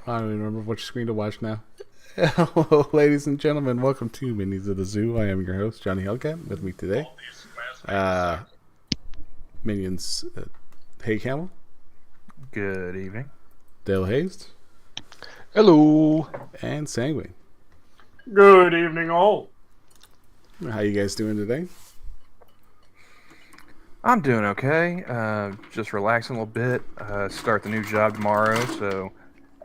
I don't even remember which screen to watch now. Hello, ladies and gentlemen. Welcome to Minis of the Zoo. I am your host, Johnny Hellcat. With me today, uh, Minions, Hey Camel, Good evening. Delahazed, Hello. and Sanguine. Good evening, all. How you guys doing today? I'm doing okay. Just relaxing a little bit. Start the new job tomorrow, so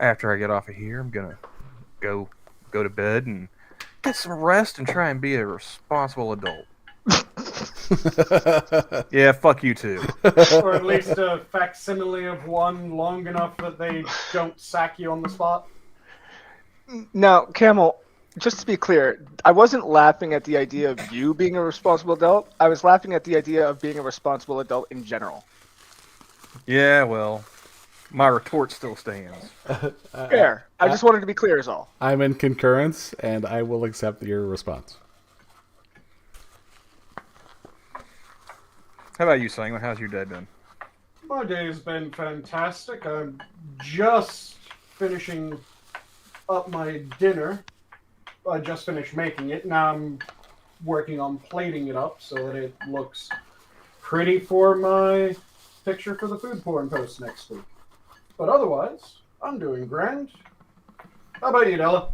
after I get off of here, I'm gonna go to bed and get some rest and try and be a responsible adult. Yeah, fuck you too. Or at least a facsimile of one long enough that they don't sack you on the spot. Now, Camel, just to be clear, I wasn't laughing at the idea of you being a responsible adult. I was laughing at the idea of being a responsible adult in general. Yeah, well, my retort still stands. Fair. I just wanted to be clear is all. I'm in concurrence, and I will accept your response. How about you, Sanguine? How's your day been? My day's been fantastic. I'm just finishing up my dinner. I just finished making it. Now I'm working on plating it up so that it looks pretty for my picture for the food porn post next week. But otherwise, I'm doing grand. How about you, Della?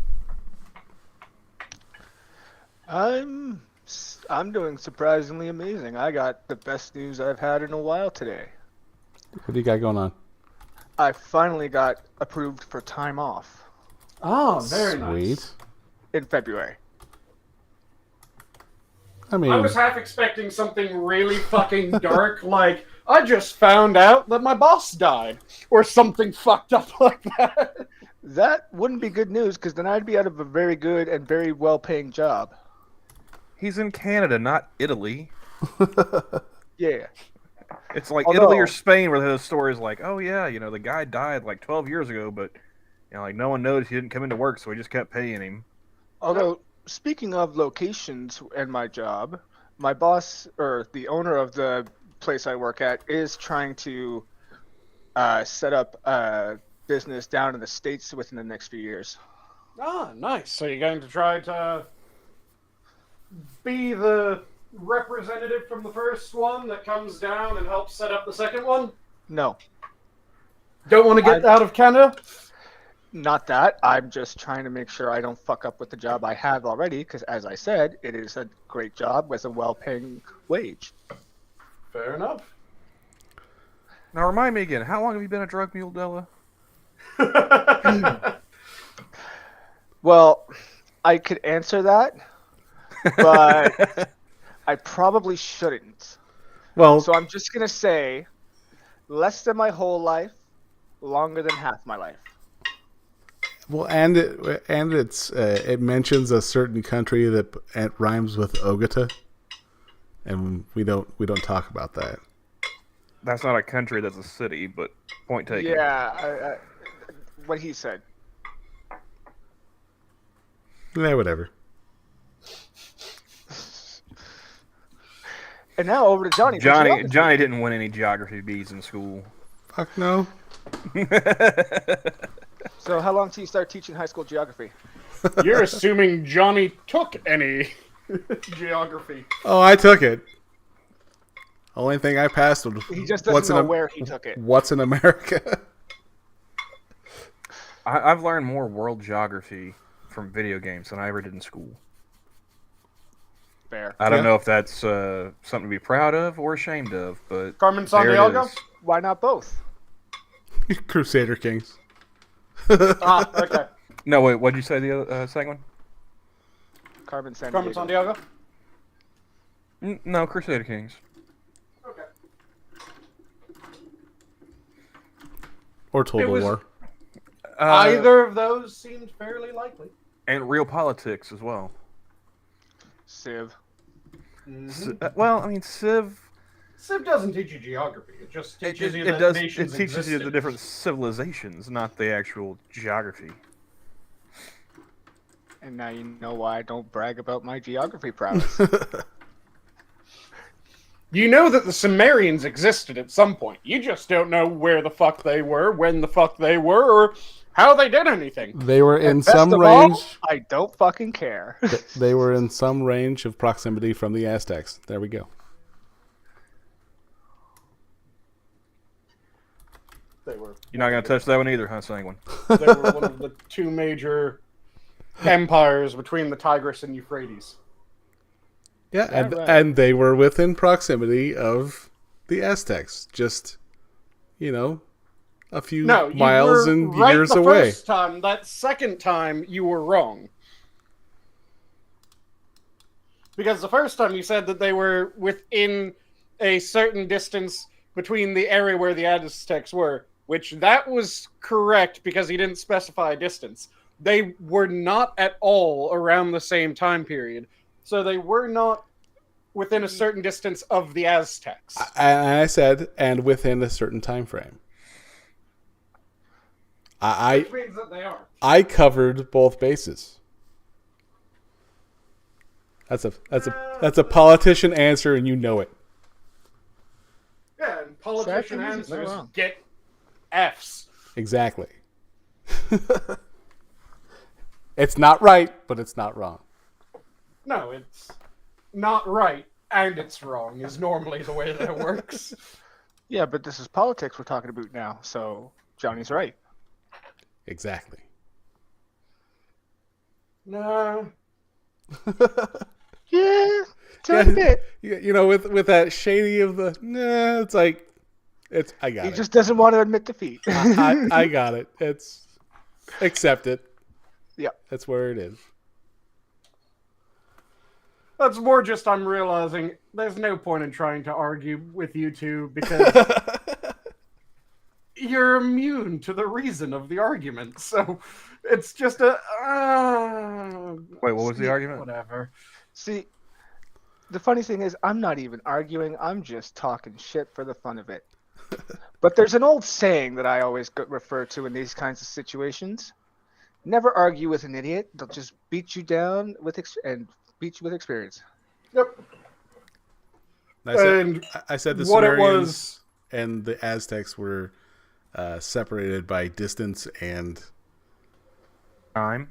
I'm doing surprisingly amazing. I got the best news I've had in a while today. What do you got going on? I finally got approved for time off Oh, very Sweet. nice. in February. I mean, I was half expecting something really fucking dark, like, I just found out that my boss died, or something fucked up like that. That wouldn't be good news because then I'd be out of a very good and very well-paying job. He's in Canada, not Italy. Yeah. It's like Although- Italy or Spain where the story's like, oh yeah, the guy died like 12 years ago, but like no one noticed he didn't come into work, so we just kept paying him. Although, speaking of locations and my job, my boss, or the owner of the place I work at, is trying to set up a business down in the States within the next few years. Ah, nice. So you're going to try to be the representative from the first one that comes down and helps set up the second one? No, Don't want to get out of Canada? not that. I'm just trying to make sure I don't fuck up with the job I have already, because as I said, it is a great job with a well-paying wage. Fair enough. Now remind me again, how long have you been a drug mule, Della? Well, I could answer that, but I probably shouldn't. well, So I'm just gonna say, less than my whole life, longer than half my life. and it mentions a certain country that it rhymes with Ogata, and we don't talk about that. That's not a country, that's a city, but point taken. Yeah, what he said. Yeah, whatever. And now over to Johnny. Johnny didn't win any geography bees in school. Fuck no. So how long till you start teaching high school geography? You're assuming Johnny took any geography. Oh, I took it. Only thing I passed was He just doesn't know where he took it. What's in America? I've learned more world geography from video games than I ever did in school. Fair. I don't Yeah. know if that's something to be proud of or ashamed of, but Carmen there it Sandiego? is. Why not both? Crusader Kings. Ah, okay. No, wait, what'd you say the other second one? Carmen Sandiego. Carmen Sandiego? No, Crusader Kings. Okay. Or Total It was- War. Either of those seemed fairly likely. And real politics as well. Civ. Well, I mean, Civ. Civ doesn't teach you geography. It just teaches you that It nations teaches you the existed. different civilizations, not the actual geography. And now you know why I don't brag about my geography prowess. You know that the Sumerians existed at some point. You just don't know where the fuck they were, when the fuck they were, or how they did anything. They were in And best some of all, range. I don't fucking care. They were in some range of proximity from the Aztecs. There we go. They were. You're not gonna touch that one either, huh, Sanguine? They were one of the two major empires between the Tigris and Euphrates. Yeah, Yeah, and right. and they were within proximity of the Aztecs. Just, a few No, you miles were and right years the away. first time. That second time, you were wrong. Because the first time you said that they were within a certain distance between the area where the Aztecs were, which that was correct because he didn't specify a distance. They were not at all around the same time period. So they were not within a certain distance of the Aztecs. And I said, and within a certain time frame. Which means that they are. I covered both bases. That's a politician answer, and you know it. Yeah, and politician Exactly, he's not answers wrong. get Fs. Exactly. It's not right, but it's not wrong. No, it's not right, and it's wrong, is normally the way that it works. Yeah, but this is politics we're talking about now, so Johnny's right. Exactly. Nah. Yeah, tiny bit. With that shady of the nah, it's like I got He it. just doesn't want to admit defeat. I got it. It's accept it. Yeah. That's where it is. That's more just I'm realizing there's no point in trying to argue with you two because you're immune to the reason of the argument. So it's just a... Wait, what was the argument? Whatever. See, the funny thing is, I'm not even arguing. I'm just talking shit for the fun of it. But there's an old saying that I always refer to in these kinds of situations. Never argue with an idiot. They'll just beat you down with beat you with experience. Yep. I said the what it Sumerians was... and the Aztecs were separated by distance and Time.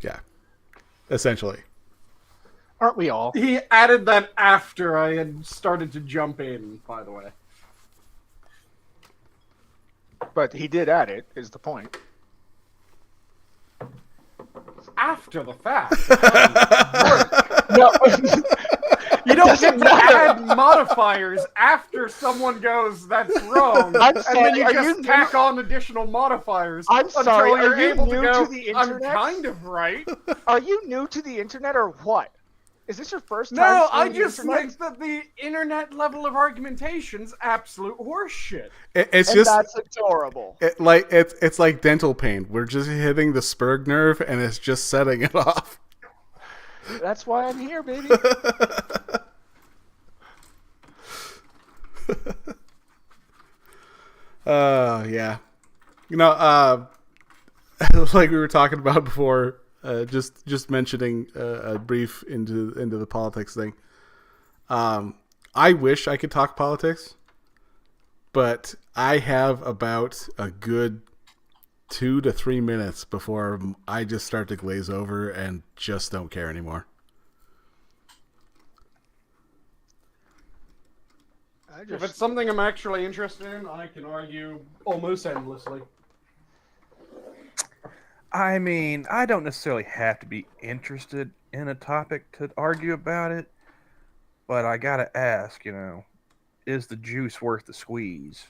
Yeah, essentially. Aren't we all? He added that after I had started to jump in, by the way. But he did add it, is the point. After the fact. No, You don't doesn't get to matter. add modifiers after someone goes, that's wrong. I'm and sorry, then you are just you tack on additional modifiers I'm until sorry, you're are you able to new go, to the I'm internet? kind of right. Are you new to the internet or what? Is this your first time? No, I seeing the just internet? think that the internet level of argumentation's absolute horseshit. It's And just that's adorable. it's like dental pain. We're just hitting the spur nerve, and it's just setting it off. That's why I'm here, baby. Yeah. Like we were talking about before, just mentioning a brief into the politics thing. I wish I could talk politics, but I have about a good 2 to 3 minutes before I just start to glaze over and just don't care anymore. If it's something I'm actually interested in, I can argue almost endlessly. I mean, I don't necessarily have to be interested in a topic to argue about it, but I gotta ask, is the juice worth the squeeze?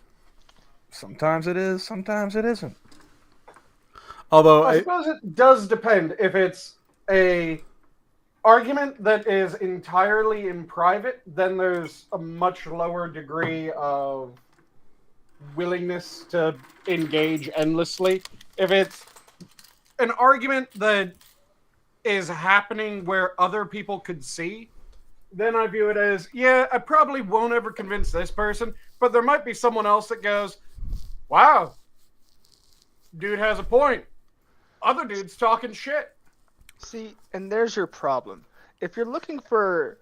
Sometimes it is, sometimes it isn't. Although I suppose it does depend. If it's a argument that is entirely in private, then there's a much lower degree of willingness to engage endlessly. If it's an argument that is happening where other people could see, then I view it as, yeah, I probably won't ever convince this person, but there might be someone else that goes, wow, dude has a point. Other dude's talking shit. See, and there's your problem. If you're looking for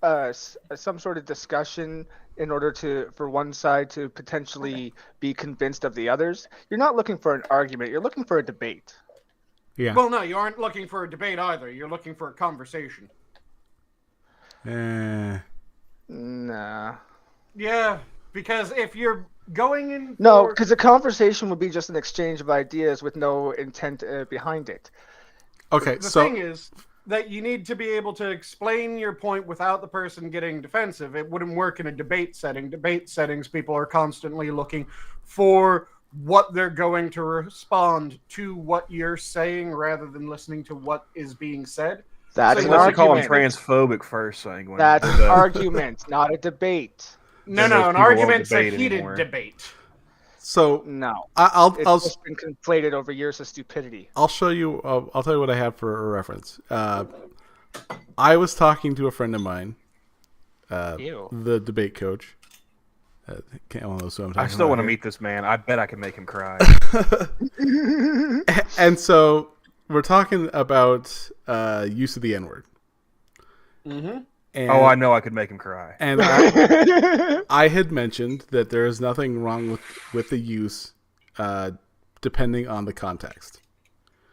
some sort of discussion in order for one side to potentially be convinced of the others. You're not looking for an argument. You're looking for a debate. Yeah. Well, no, you aren't looking for a debate either. You're looking for a conversation. Nah. Yeah, because if you're going in No, for... because a conversation would be just an exchange of ideas with no intent behind it. Okay, The so thing is that you need to be able to explain your point without the person getting defensive. It wouldn't work in a debate setting. Debate settings, people are constantly looking for what they're going to respond to what you're saying rather than listening to what is being said. That's So an Unless you call him argument. transphobic first, Sanguine. That's an argument, not a debate. No, Then those an people won't argument's a debate heated anymore. debate. so No. I'll It's just been conflated over years of stupidity. I'll show you. I'll tell you what I have for a reference. I was talking to a friend of mine, Ew. the debate coach. Can't know who I'm talking I still want to about meet this man. I bet I can make him cry. here. And so we're talking about use of the N-word. Mm-hmm. And, Oh, I know I could make him cry. And I had mentioned that there is nothing wrong with the use, depending on the context.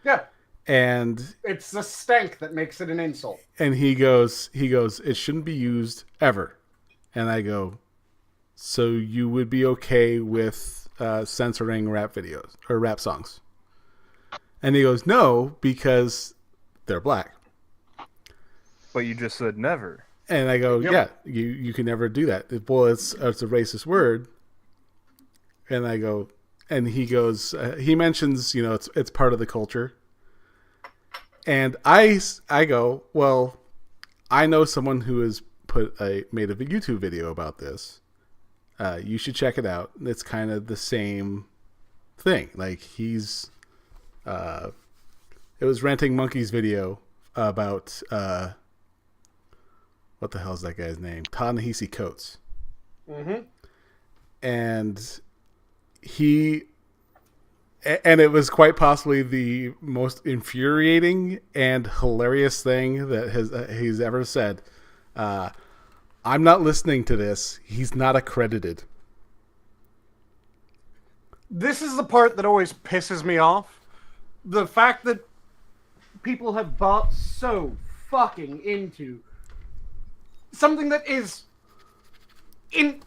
Yeah, And it's the stank that makes it an insult. and he goes, it shouldn't be used ever. And I go, so you would be okay with censoring rap videos or rap songs? And he goes, no, because they're black. But you just said never. And I go, Yep. yeah, you can never do that. Well, it's a racist word. And I go, and he goes, he mentions, it's part of the culture. And I go, well, I know someone who has made a YouTube video about this. You should check it out. It's kind of the same thing. Like it was Ranting Monkey's video about, what the hell is that guy's name? Ta-Nehisi Coates. Mm-hmm. And it was quite possibly the most infuriating and hilarious thing that he's ever said. I'm not listening to this. He's not accredited. This is the part that always pisses me off. The fact that people have bought so fucking into something that is in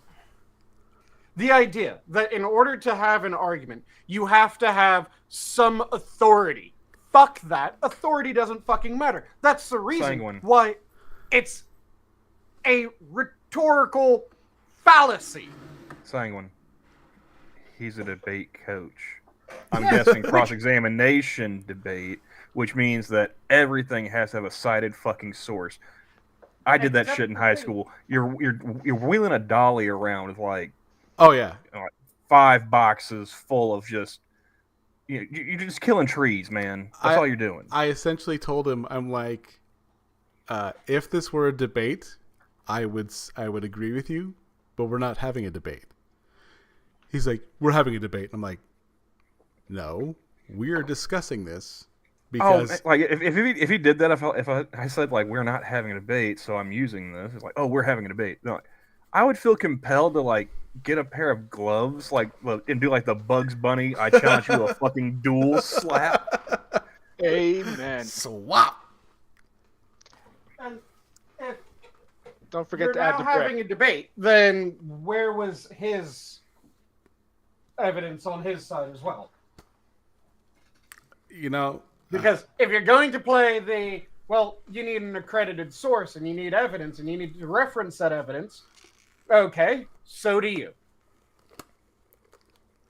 the idea that in order to have an argument, you have to have some authority. Fuck that. Authority doesn't fucking matter. That's the reason Sanguine. why it's a rhetorical fallacy. Sanguine. He's a debate coach. I'm guessing cross-examination debate, which means that everything has to have a cited fucking source. I did that shit in high school. You're wheeling a dolly around with like, Oh yeah. 5 boxes full of just you're just killing trees, man. That's all you're doing. I essentially told him, I'm like, if this were a debate, I would agree with you, but we're not having a debate. He's like, we're having a debate. I'm like, no, we are discussing this because like if he did that, if I said like we're not having a debate, so I'm using this. It's like, oh, we're having a debate. No, I would feel compelled to like get a pair of gloves and do like the Bugs Bunny. I challenge you to a fucking duel slap. Amen. swap. And if Don't forget you're to add now the having brick. a debate, then where was his evidence on his side as well? Because if you're going to play you need an accredited source and you need evidence and you need to reference that evidence. Okay, so do you.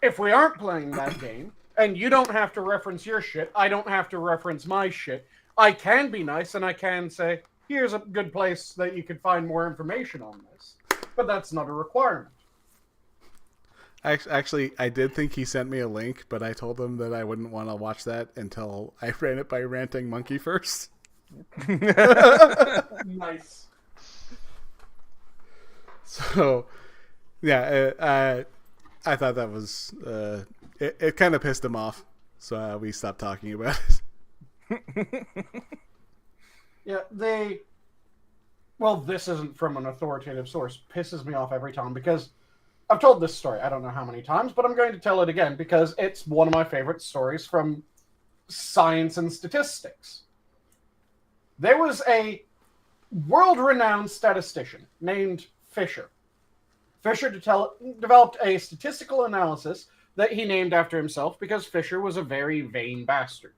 If we aren't playing that game, and you don't have to reference your shit, I don't have to reference my shit, I can be nice and I can say, here's a good place that you could find more information on this. But that's not a requirement. Actually, I did think he sent me a link, but I told him that I wouldn't want to watch that until I ran it by Ranting Monkey first. Nice. So, yeah, I thought that was it kind of pissed him off, so we stopped talking about it. Yeah, well, this isn't from an authoritative source, pisses me off every time because I've told this story I don't know how many times, but I'm going to tell it again because it's one of my favorite stories from science and statistics. There was a world-renowned statistician named Fisher. Fisher developed a statistical analysis that he named after himself because Fisher was a very vain bastard.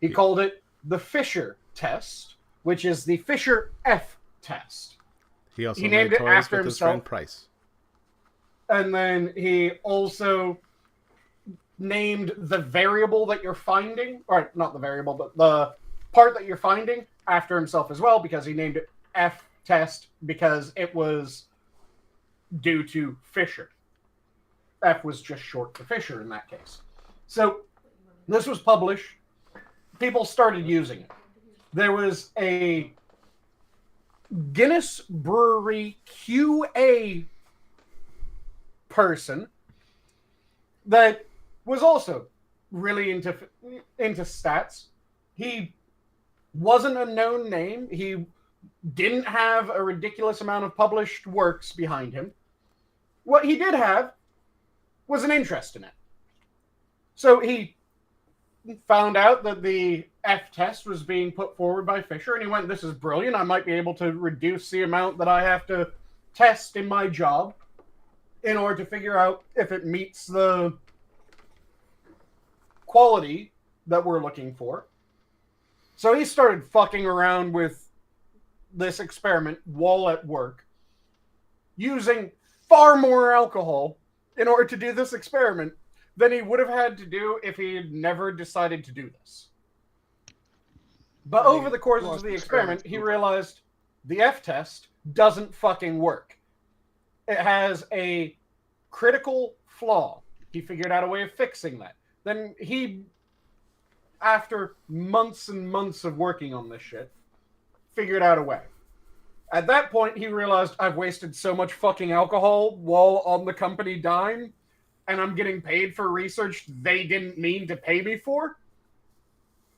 He called it the Fisher test, which is the Fisher F test. He also named made it toys after with his himself. friend Price. And then he also named the variable that you're finding, or not the variable, but the part that you're finding after himself as well, because he named it F test because it was due to Fisher. F was just short for Fisher in that case. So this was published. People started using it. There was a Guinness Brewery QA person that was also really into stats. He wasn't a known name. He didn't have a ridiculous amount of published works behind him. What he did have was an interest in it. So he found out that the F test was being put forward by Fisher, and he went, this is brilliant. I might be able to reduce the amount that I have to test in my job in order to figure out if it meets the quality that we're looking for. So he started fucking around with this experiment while at work, using far more alcohol in order to do this experiment than he would have had to do if he had never decided to do this. But over the course of the experiment, he realized the F test doesn't fucking work. It has a critical flaw. He figured out a way of fixing that. Then he, after months and months of working on this shit, figured out a way. At that point, he realized, I've wasted so much fucking alcohol while on the company dime, and I'm getting paid for research they didn't mean to pay me for.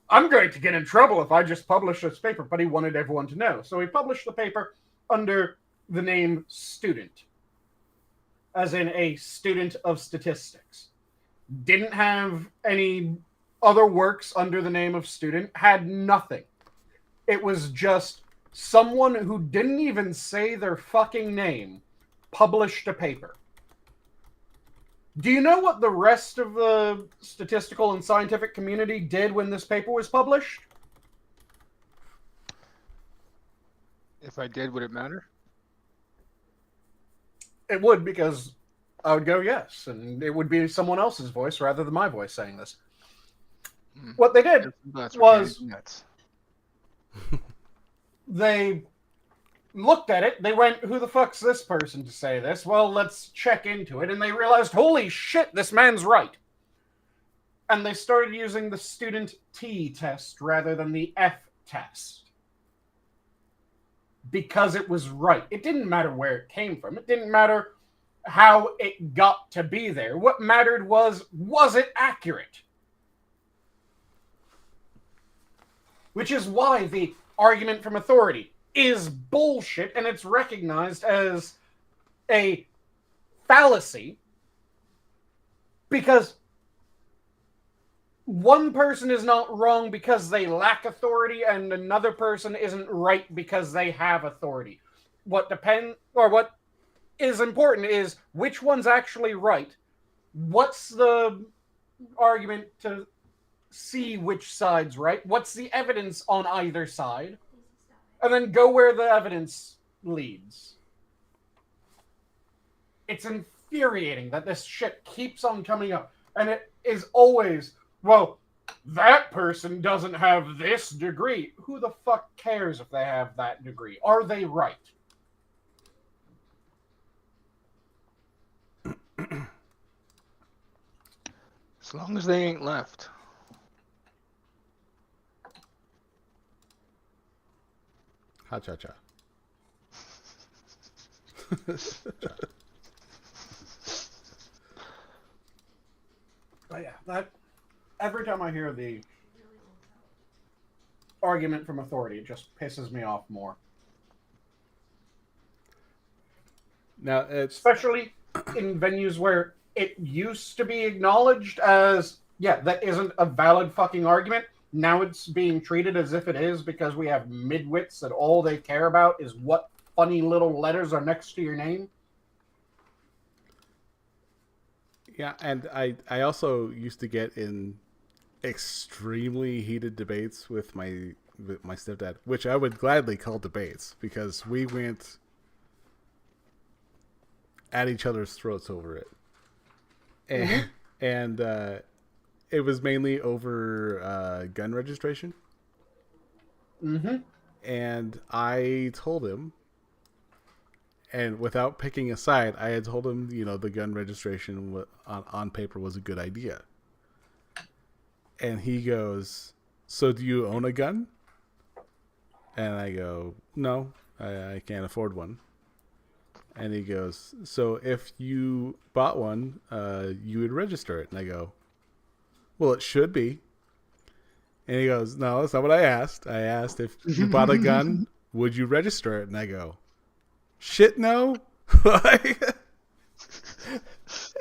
I'm going to get in trouble if I just publish this paper, but he wanted everyone to know. So he published the paper under the name Student, as in a student of statistics. Didn't have any other works under the name of Student, had nothing. It was just someone who didn't even say their fucking name published a paper. Do you know what the rest of the statistical and scientific community did when this paper was published? If I did, would it matter? It would, because I would go yes, and it would be someone else's voice rather than my voice saying this. What they did was they looked at it, they went, who the fuck's this person to say this? Well, let's check into it. And they realized, holy shit, this man's right. And they started using the student T test rather than the F test. Because it was right. It didn't matter where it came from. It didn't matter how it got to be there. What mattered was it accurate? Which is why the argument from authority is bullshit, and it's recognized as a fallacy because one person is not wrong because they lack authority and another person isn't right because they have authority. What is important is which one's actually right. What's the argument to see which side's right? What's the evidence on either side? And then go where the evidence leads. It's infuriating that this shit keeps on coming up. And it is always, well, that person doesn't have this degree. Who the fuck cares if they have that degree? Are they right? As long as they ain't left. Ha-cha-cha. But yeah, that every time I hear the argument from authority, it just pisses me off more. Now it's especially in venues where it used to be acknowledged as, yeah, that isn't a valid fucking argument. Now it's being treated as if it is because we have midwits that all they care about is what funny little letters are next to your name. yeah, and I also used to get in extremely heated debates with my stepdad, which I would gladly call debates because we went at each other's throats over it, and it was mainly over gun registration. Mm-hmm. And I told him, and without picking a side, I had told him, the gun registration on paper was a good idea. And he goes, "So do you own a gun?" And I go, "No, I can't afford one." And he goes, "So if you bought one, you would register it." And I go, "Well, it should be." And he goes, "No, that's not what I asked. I asked if you bought a gun, would you register it?" And I go, "Shit, no."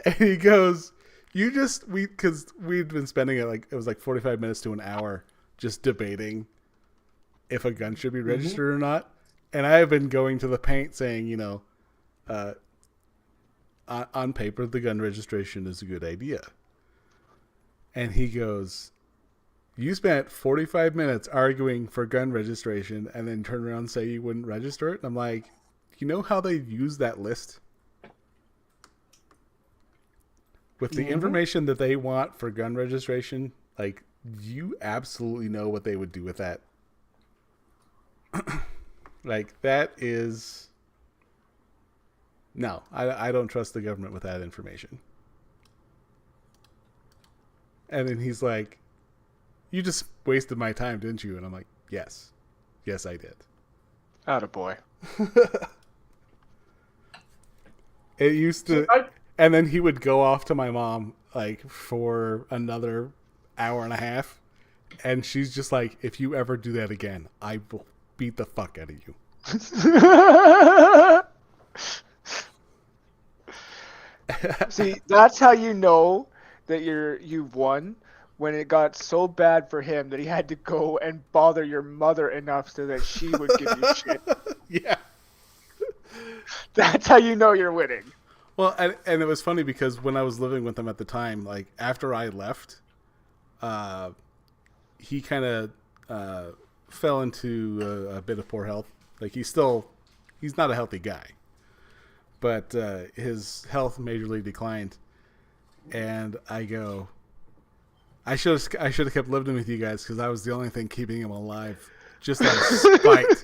And he goes, because we'd been spending it was like 45 minutes to an hour just debating if a gun should be registered or not. And I have been going to the paint saying, on paper, the gun registration is a good idea. And he goes, "You spent 45 minutes arguing for gun registration and then turn around and say you wouldn't register it?" And I'm like, you know how they use that list? With the information that they want for gun registration, like, you absolutely know what they would do with that. Like, that is... No, I don't trust the government with that information. And then he's like, "You just wasted my time, didn't you?" And I'm like, yes. Yes, I did. Attaboy. It used to... And then he would go off to my mom, like, for another hour and a half. And she's just like, "If you ever do that again, I will beat the fuck out of you." See, that's how you know that you've won, when it got so bad for him that he had to go and bother your mother enough so that she would give you shit. Yeah. That's how you know you're winning. Well, and it was funny because when I was living with him at the time, like, after I left, he kind of fell into a bit of poor health. Like, he's not a healthy guy, but his health majorly declined. And I go, I should have kept living with you guys because I was the only thing keeping him alive, just out of spite.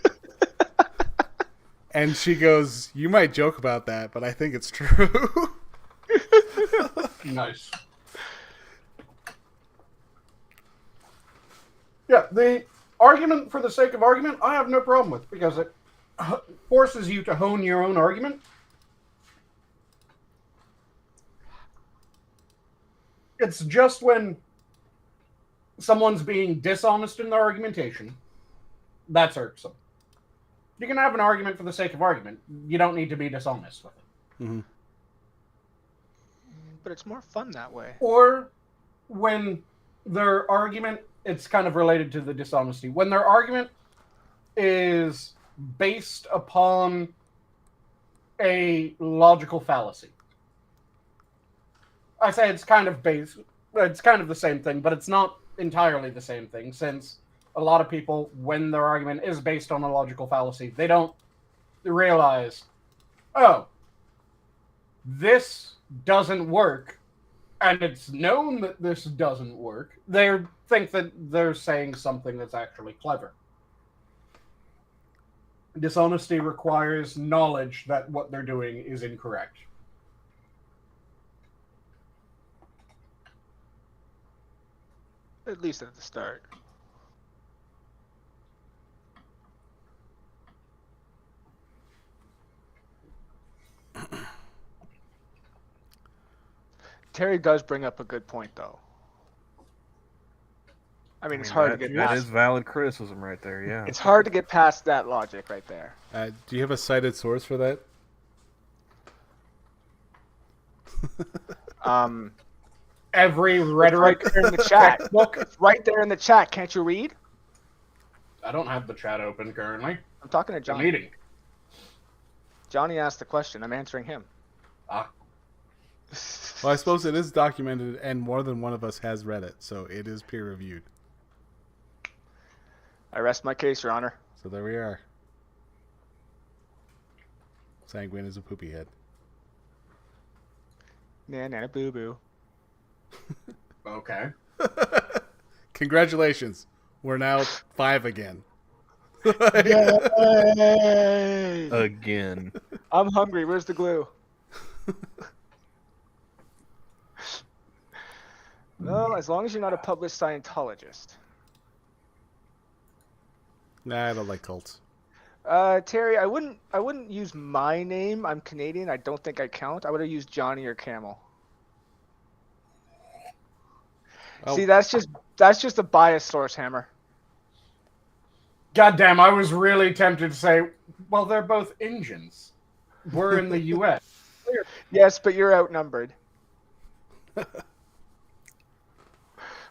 And she goes, "You might joke about that, but I think it's true." Nice. Yeah, the argument for the sake of argument, I have no problem with, because it forces you to hone your own argument. It's just when someone's being dishonest in their argumentation that's irksome. You can have an argument for the sake of argument. You don't need to be dishonest with it. Mm-hmm. But it's more fun that way. Or when their argument, it's kind of related to the dishonesty. When their argument is based upon a logical fallacy. I say it's kind of the same thing, but it's not entirely the same thing, since a lot of people, when their argument is based on a logical fallacy, they don't realize, oh, this doesn't work, and it's known that this doesn't work. They think that they're saying something that's actually clever. Dishonesty requires knowledge that what they're doing is incorrect. At least at the start. Terry does bring up a good point, though. I mean, it's hard to get past. That is valid criticism right there, yeah. It's hard to get past that logic right there. Do you have a cited source for that? Every It's rhetoric right there in the chat. textbook. It's right there in the chat. Can't you read? I don't have the chat open currently. I'm talking to I'm Johnny. eating. Johnny asked the question. I'm answering him. Ah. Well, I suppose it is documented, and more than one of us has read it, so it is peer reviewed. I rest my case, Your Honor. So there we are. Sanguine is a poopy head. Nana boo boo. Okay. Congratulations. We're now 5 again. Yay! Again. I'm hungry. Where's the glue? Well, as long as you're not a published Scientologist. Nah, I don't like cults. Terry, I wouldn't use my name. I'm Canadian. I don't think I count. I would have used Johnny or Camel. Oh. See, that's just a biased source, Hammer. Goddamn, I was really tempted to say, well, they're both Indians. We're in the U.S. Yes, but you're outnumbered.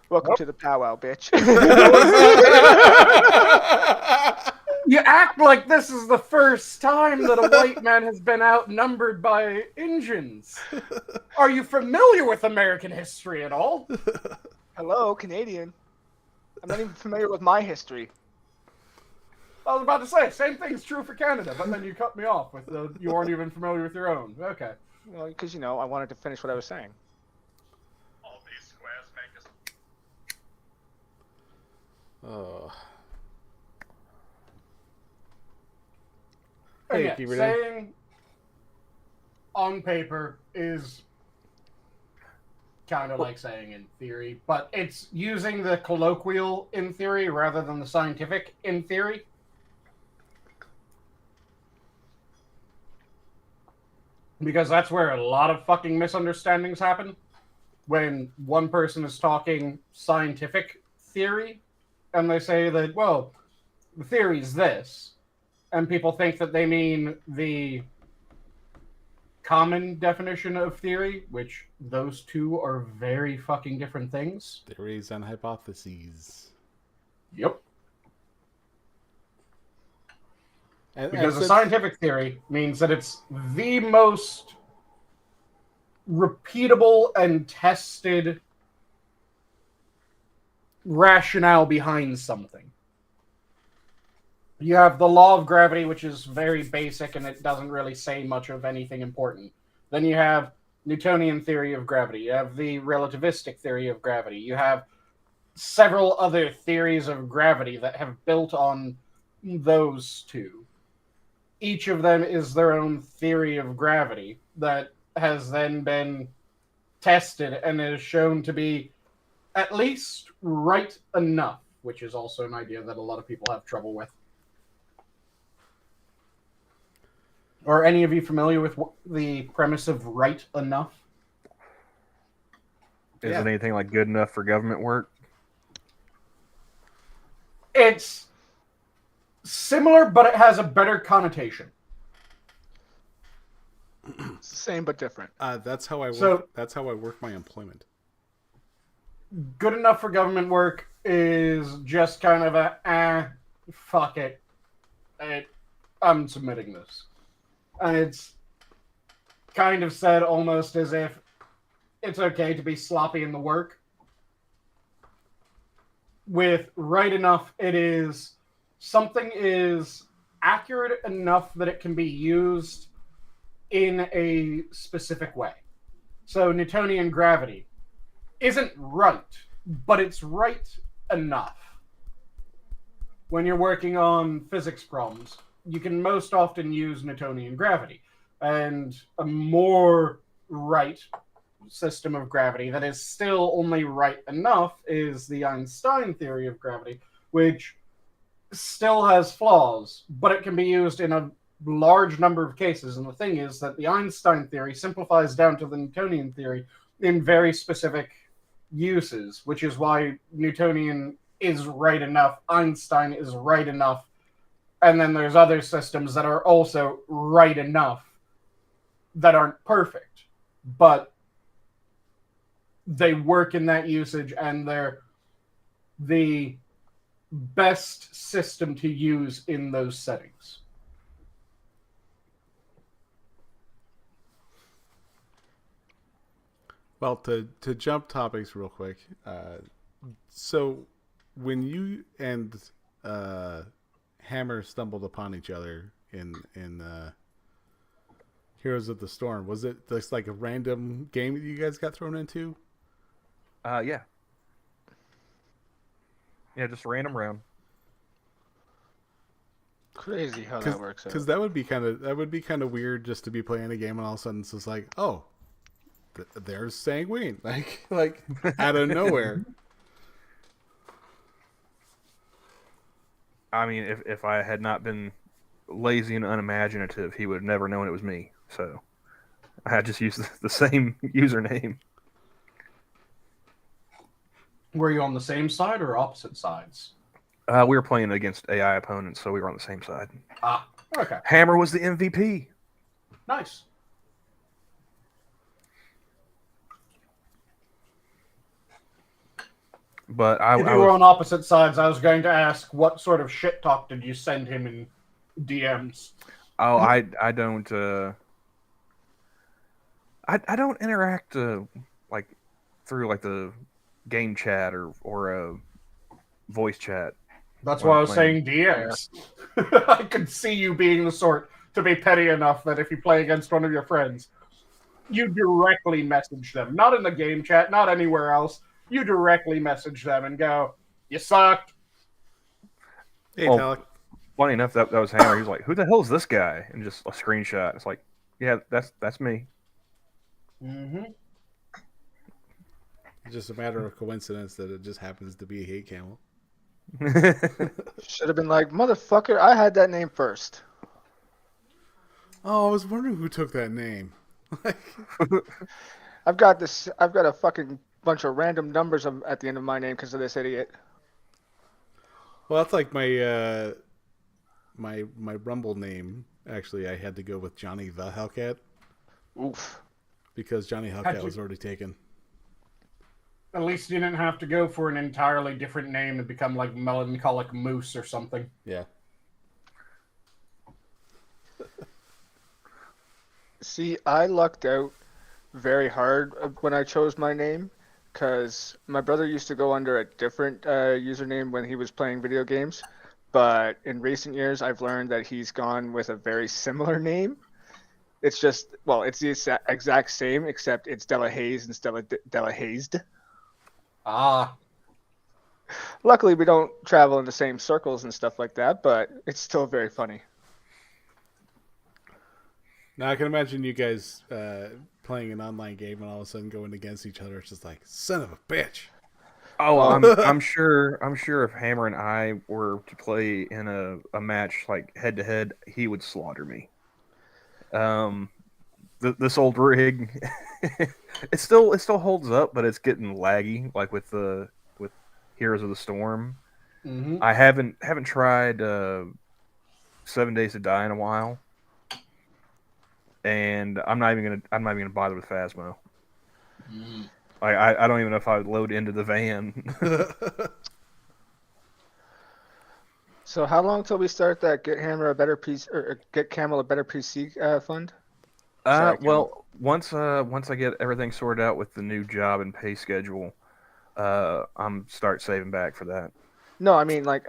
Welcome to the Pow-wow, bitch. You act like this is the first time that a white man has been outnumbered by Indians. Are you familiar with American history at all? Hello, Canadian. I'm not even familiar with my history. I was about to say, same thing's true for Canada, but then you cut me off with the, you weren't even familiar with your own. Okay. Well, because, I wanted to finish what I was saying. All these squares make us. Oh. And Hey, yeah, keep it in. saying on paper is kind of like saying in theory, but it's using the colloquial in theory rather than the scientific in theory. Because that's where a lot of fucking misunderstandings happen. When one person is talking scientific theory, and they say that, well, the theory is this, and people think that they mean the common definition of theory, which those two are very fucking different things. Theories and hypotheses. Yep. And Because a since- scientific theory means that it's the most repeatable and tested rationale behind something. You have the law of gravity, which is very basic and it doesn't really say much of anything important. Then you have Newtonian theory of gravity. You have the relativistic theory of gravity. You have several other theories of gravity that have built on those two. Each of them is their own theory of gravity that has then been tested and is shown to be at least right enough, which is also an idea that a lot of people have trouble with. Are any of you familiar with the premise of right enough? Is Yeah. it anything like good enough for government work? It's similar, but it has a better connotation. Same but different. that's how I work. So- That's how I work my employment. Good enough for government work is just kind of a, fuck it. I'm submitting this. And it's kind of said almost as if it's okay to be sloppy in the work. With right enough, it is something is accurate enough that it can be used in a specific way. So Newtonian gravity isn't right, but it's right enough. When you're working on physics problems, you can most often use Newtonian gravity. And a more right system of gravity that is still only right enough is the Einstein theory of gravity, which still has flaws, but it can be used in a large number of cases. And the thing is that the Einstein theory simplifies down to the Newtonian theory in very specific uses, which is why Newtonian is right enough, Einstein is right enough, and then there's other systems that are also right enough that aren't perfect, but they work in that usage, and they're the best system to use in those settings. Well, to jump topics real quick. So when you and Hammer stumbled upon each other in Heroes of the Storm, was it just like a random game that you guys got thrown into? Yeah. Yeah, just a random round. Crazy how that works out. Because that would be kind of weird just to be playing a game and all of a sudden it's just like, oh, there's Sanguine, like out of nowhere. I mean, if I had not been lazy and unimaginative, he would have never known it was me. So I just used the same username. Were you on the same side or opposite sides? We were playing against AI opponents, so we were on the same side. Ah, okay. Hammer was the MVP. Nice. But If you were on opposite sides, I was going to ask, what sort of shit talk did you send him in DMs? Oh, I don't I don't interact like through like the game chat or voice chat. That's when why I I'm was playing. saying DMs. I could see you being the sort to be petty enough that if you play against one of your friends, you directly message them. Not in the game chat, not anywhere else. You directly message them and go, "You sucked." Hey, Well, Tock. Funny enough, that was Hammer. He was like, "Who the hell is this guy?" And just a screenshot. It's like, yeah, that's me. Mm-hmm. It's just a matter of coincidence that it just happens to be Hate Camel. Should have been like, motherfucker, I had that name first. Oh, I was wondering who took that name. I've got a fucking bunch of random numbers at the end of my name because of this idiot. Well, that's like my my Rumble name. Actually, I had to go with Johnny the Hellcat Oof. because Johnny Hellcat was already taken. At least you didn't have to go for an entirely different name and become like Melancholic Moose or something. Yeah. See, I lucked out very hard when I chose my name because my brother used to go under a different username when he was playing video games. But in recent years, I've learned that he's gone with a very similar name. It's just, well, it's the exact same, except it's Delahazed instead of Delahazed. Ah. Luckily, we don't travel in the same circles and stuff like that, but it's still very funny. Now I can imagine you guys playing an online game and all of a sudden going against each other. It's just like, son of a bitch. Oh, I'm sure if Hammer and I were to play in a match like head to head, he would slaughter me. This old rig, it still holds up, but it's getting laggy. Like with Heroes of the Storm, Mm-hmm. I haven't tried 7 Days to Die in a while, and I'm not even gonna bother with Phasmo. Mm. I don't even know if I would load into the van. So how long till we start that Get Hammer a better PC or Get Camel a better PC fund? Sorry, Well, once I get everything sorted out with the new job and pay schedule, I'm start saving back for that. No, I mean like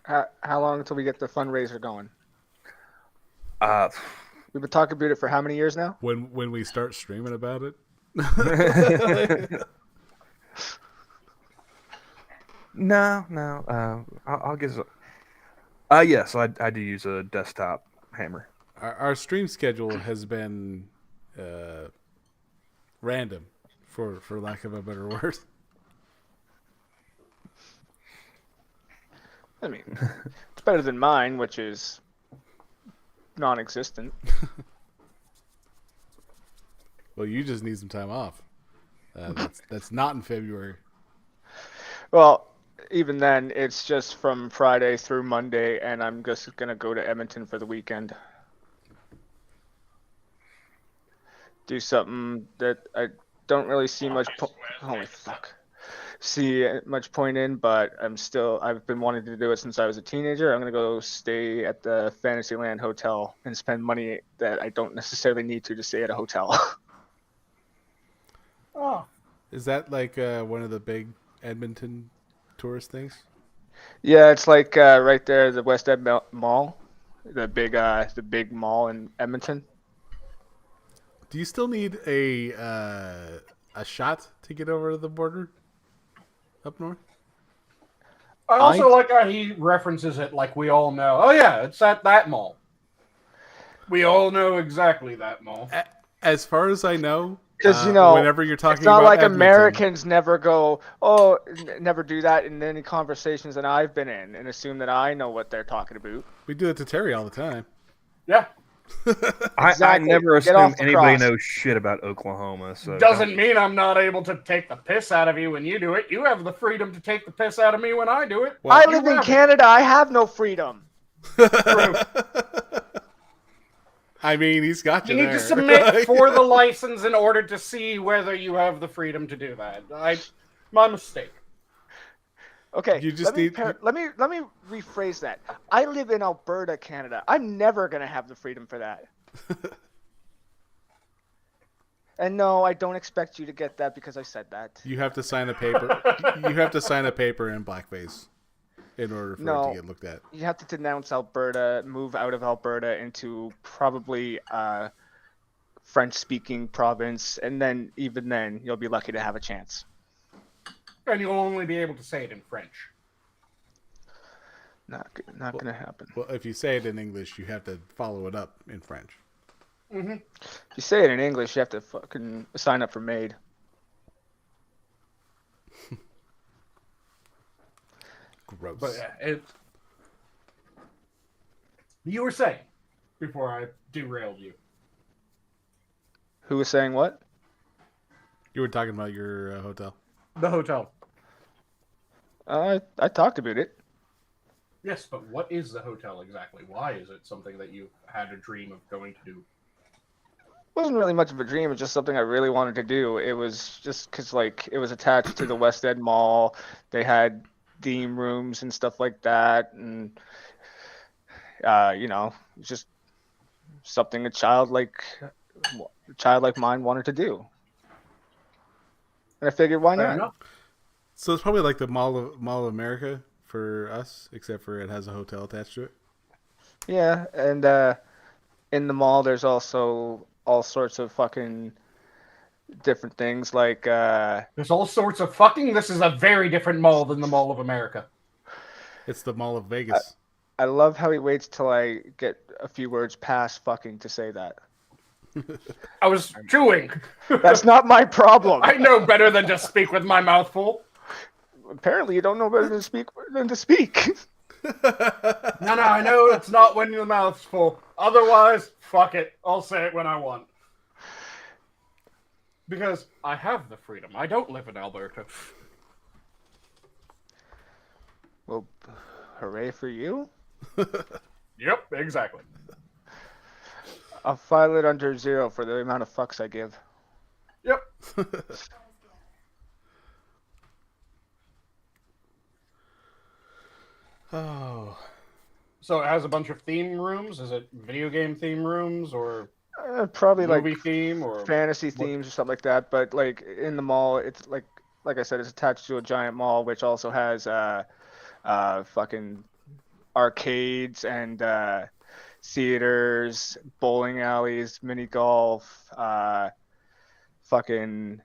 how long until we get the fundraiser going? We've been talking about it for how many years now? When we start streaming about it. No. I'll get. Yes, I do use a desktop hammer. Our stream schedule has been random, for lack of a better word. I mean, it's better than mine, which is non-existent. Well, you just need some time off. That's not in February. Well, even then, it's just from Friday through Monday, and I'm just gonna go to Edmonton for the weekend. Do something that I don't really see much. Holy fuck. See much point in, but I've been wanting to do it since I was a teenager. I'm gonna go stay at the Fantasyland Hotel and spend money that I don't necessarily need to stay at a hotel. Oh, Is that like one of the big Edmonton tourist things? Yeah, it's like right there, the West Ed Mall, the big mall in Edmonton. Do you still need a shot to get over the border up north? I also like how he references it like we all know. Oh yeah, it's at that mall. We all know exactly that mall. As far as I know, Because whenever you're talking it's not about like Edmonton, Americans never go, never do that in any conversations that I've been in and assume that I know what they're talking about. we do it to Terry all the time. Yeah. I Exactly. never Get off assume the anybody cross. knows shit about Oklahoma. So Doesn't mean I'm not able to take the piss out of you when you do it. You have the freedom to take the piss out of me when I do it. Well, I You live in have it. Canada. I have no freedom. True. I mean, he's got you You need there. to submit for the license in order to see whether you have the freedom to do that. My mistake. Okay, You just need- let me rephrase that. I live in Alberta, Canada. I'm never gonna have the freedom for that. And no, I don't expect you to get that because I said that. You have to sign a paper. You have to sign a paper in blackface in order for it No. to get looked at. You have to denounce Alberta, move out of Alberta into probably a French-speaking province, and then even then, you'll be lucky to have a chance. And you'll only be able to say it in French. Not gonna happen. Well, if you say it in English, you have to follow it up in French. Mm-hmm. If you say it in English, you have to fucking sign up for MAID. Gross. But you were saying before I derailed you. Who was saying what? You were talking about your hotel. The hotel. I talked about it. Yes, but what is the hotel exactly? Why is it something that you had a dream of going to do? It wasn't really much of a dream. It was just something I really wanted to do. It was just because, like, it was attached to the West Ed Mall. They had theme rooms and stuff like that. And, it's just something a child like mine wanted to do. And I figured, why Fair not? enough. So it's probably like the Mall of America for us, except for it has a hotel attached to it. Yeah, and in the mall, there's also all sorts of fucking different things like There's all sorts of fucking. This is a very different mall than the Mall of America. It's the Mall of Vegas. I love how he waits till I get a few words past fucking to say that. I was chewing. That's not my problem. I know better than to speak with my mouth full. Apparently, you don't know better than to speak. No, I know it's not when your mouth's full. Otherwise, fuck it. I'll say it when I want. Because I have the freedom. I don't live in Alberta. Well, hooray for you. Yep, exactly. I'll file it under 0 for the amount of fucks I give. Yep. Oh. So it has a bunch of theme rooms. Is it video game theme rooms or Probably movie like theme or fantasy themes or something like that. But like in the mall, it's like I said, it's attached to a giant mall, which also has fucking arcades and theaters, bowling alleys, mini golf, fucking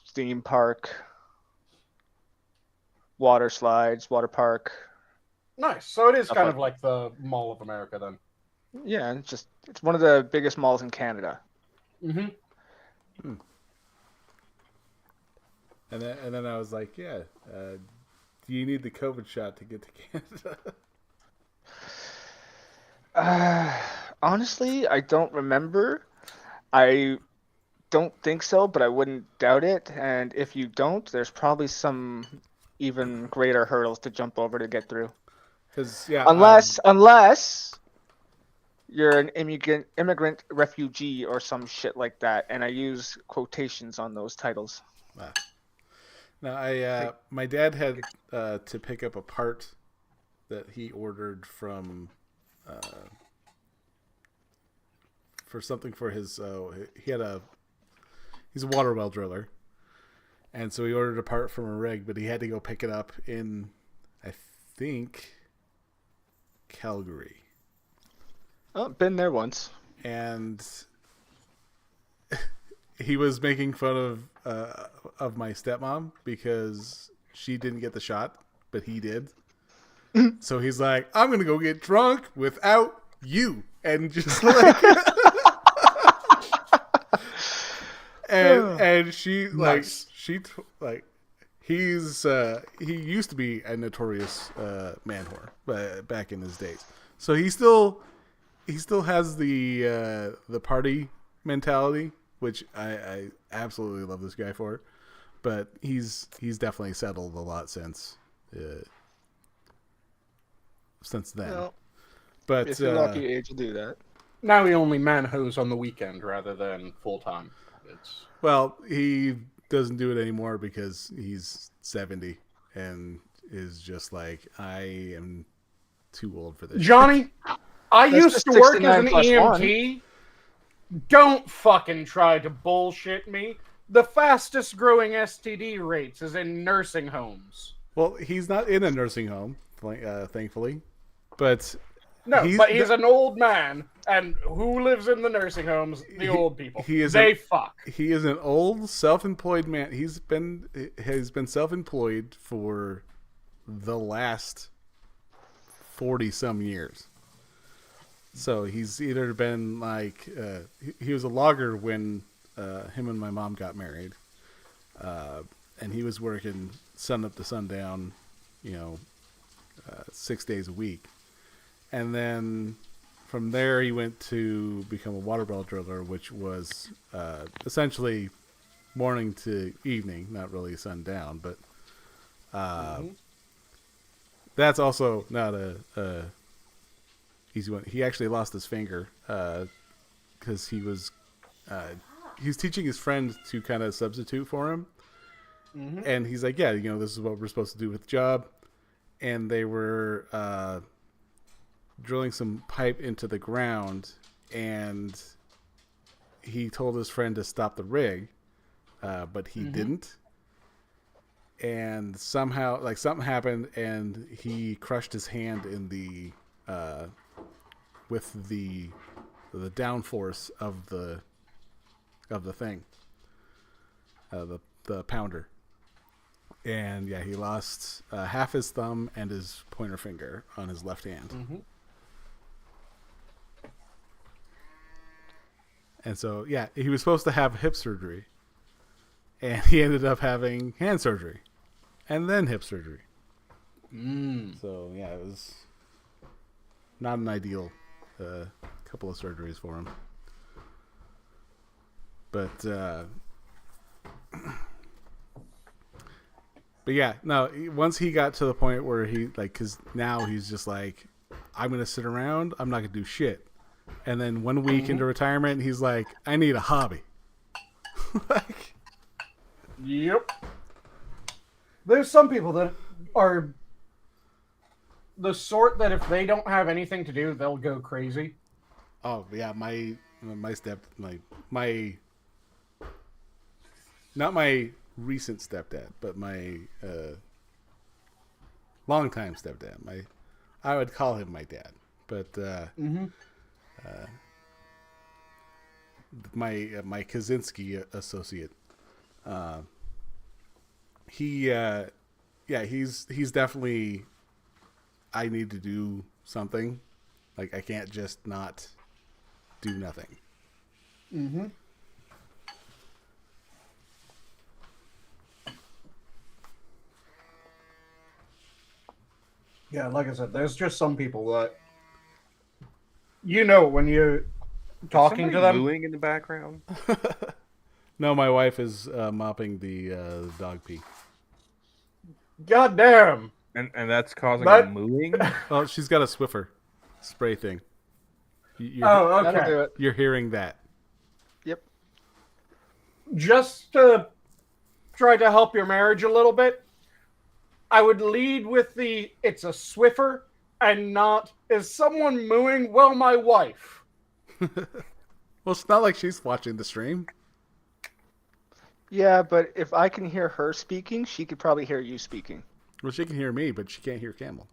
theme park, water slides, water park. nice? So it is Stuff kind like of like the Mall of America then. Yeah, it's one of the biggest malls in Canada. Mm-hmm. And then I was like, yeah, do you need the COVID shot to get to Canada? Honestly, I don't remember. I don't think so, but I wouldn't doubt it. And if you don't, there's probably some even greater hurdles to jump over to get through. Because yeah, Unless you're an immigrant refugee or some shit like that, and I use quotations on those titles. Now, my dad had to pick up a part that he ordered from for something for his. He's a water well driller, and so he ordered a part from a rig, but he had to go pick it up in, I think, Calgary. Oh, been there once. And he was making fun of my stepmom because she didn't get the shot, but he did. So he's like, "I'm gonna go get drunk without you," and just like, and she Nice. he used to be a notorious man whore, but back in his days. So he still has the party mentality, which I absolutely love this guy for, but he's definitely settled a lot since then. Well, But if you're lucky age to do that. Now he only manhoes on the weekend rather than full time. It's well, he doesn't do it anymore because he's 70 and is just like, I am too old for this. Johnny, I That's used just to work as 69 an plus EMT. Don't fucking try to bullshit me. The fastest growing STD rates is in nursing homes. Well, he's not in a nursing home, thankfully, but No, but he's an old man, and who lives in the nursing homes? The old people. They fuck. He is an old, self-employed man. Has been self-employed for the last 40-some years. So he's either been like he was a logger when him and my mom got married, and he was working sun up to sundown, 6 days a week. And then from there, he went to become a water well driller, which was essentially morning to evening, not really sundown. But that's also not a easy one. He actually lost his finger because he was teaching his friend to kind of substitute for him. Mm-hmm. And he's like, yeah, this is what we're supposed to do with the job. And they were drilling some pipe into the ground, and he told his friend to stop the rig, but he didn't. And somehow, something happened, and he crushed his hand in the with the downforce of the thing, the pounder. And yeah, he lost half his thumb and his pointer finger on his left hand. Mm-hmm. And so, yeah, he was supposed to have hip surgery, and he ended up having hand surgery, and then hip surgery. So, yeah, it was not an ideal couple of surgeries for him. But yeah, no, once he got to the point where he, because now he's just like, I'm going to sit around, I'm not going to do shit. And then 1 week into retirement, he's like, I need a hobby. Yep. There's some people that are the sort that if they don't have anything to do, they'll go crazy. Oh, yeah, my not my recent stepdad, but my longtime stepdad. I would call him my dad, but my Kaczynski associate, he's definitely, I need to do something. I can't just not do nothing. Mm-hmm. Yeah, like I said, there's just some people that, when you're talking to them. Mooing in the background. No, my wife is mopping the dog pee. God damn. And that's causing a mooing? Well, she's got a Swiffer spray thing. Oh, That'll do okay. it. You're hearing that. Yep. Just to try to help your marriage a little bit, I would lead with the "it's a Swiffer" and not "is someone mooing?" Well, my wife. Well, it's not like she's watching the stream. Yeah, but if I can hear her speaking, she could probably hear you speaking. Well, she can hear me, but she can't hear Camel.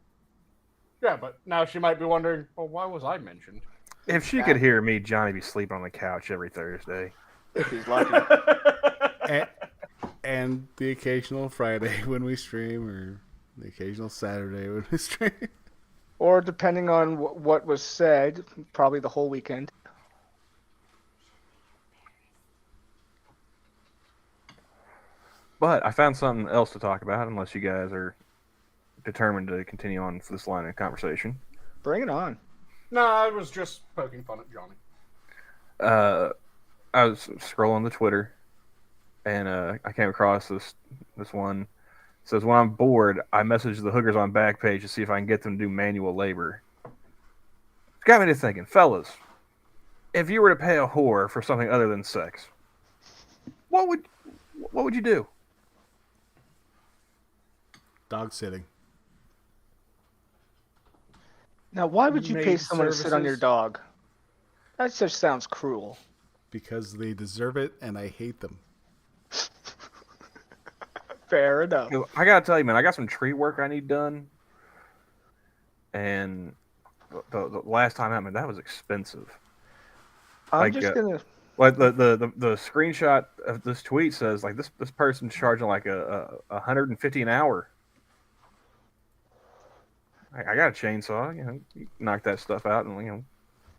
Yeah, but now she might be wondering, well, why was I mentioned? If she could hear me, Johnny'd be sleeping on the couch every Thursday. If he's lucky. And the occasional Friday when we stream, or the occasional Saturday when we stream. Or depending on what was said, probably the whole weekend. But I found something else to talk about, unless you guys are determined to continue on for this line of conversation. Bring it on. No, I was just poking fun at Johnny. I was scrolling the Twitter, and I came across this one. It says, when I'm bored, I message the hookers on Backpage to see if I can get them to do manual labor. It's got me to thinking, fellas, if you were to pay a whore for something other than sex, what would you do? Dog sitting. Now, why would you pay Maid someone to sit on your services? dog? That just sounds cruel. Because they deserve it, and I hate them. Fair enough. I gotta tell you, man, I got some tree work I need done, and the last time I mean that was expensive. I'm like, just gonna. Like the screenshot of this tweet says, like this person's charging like a $150 an hour. I got a chainsaw, you knock that stuff out in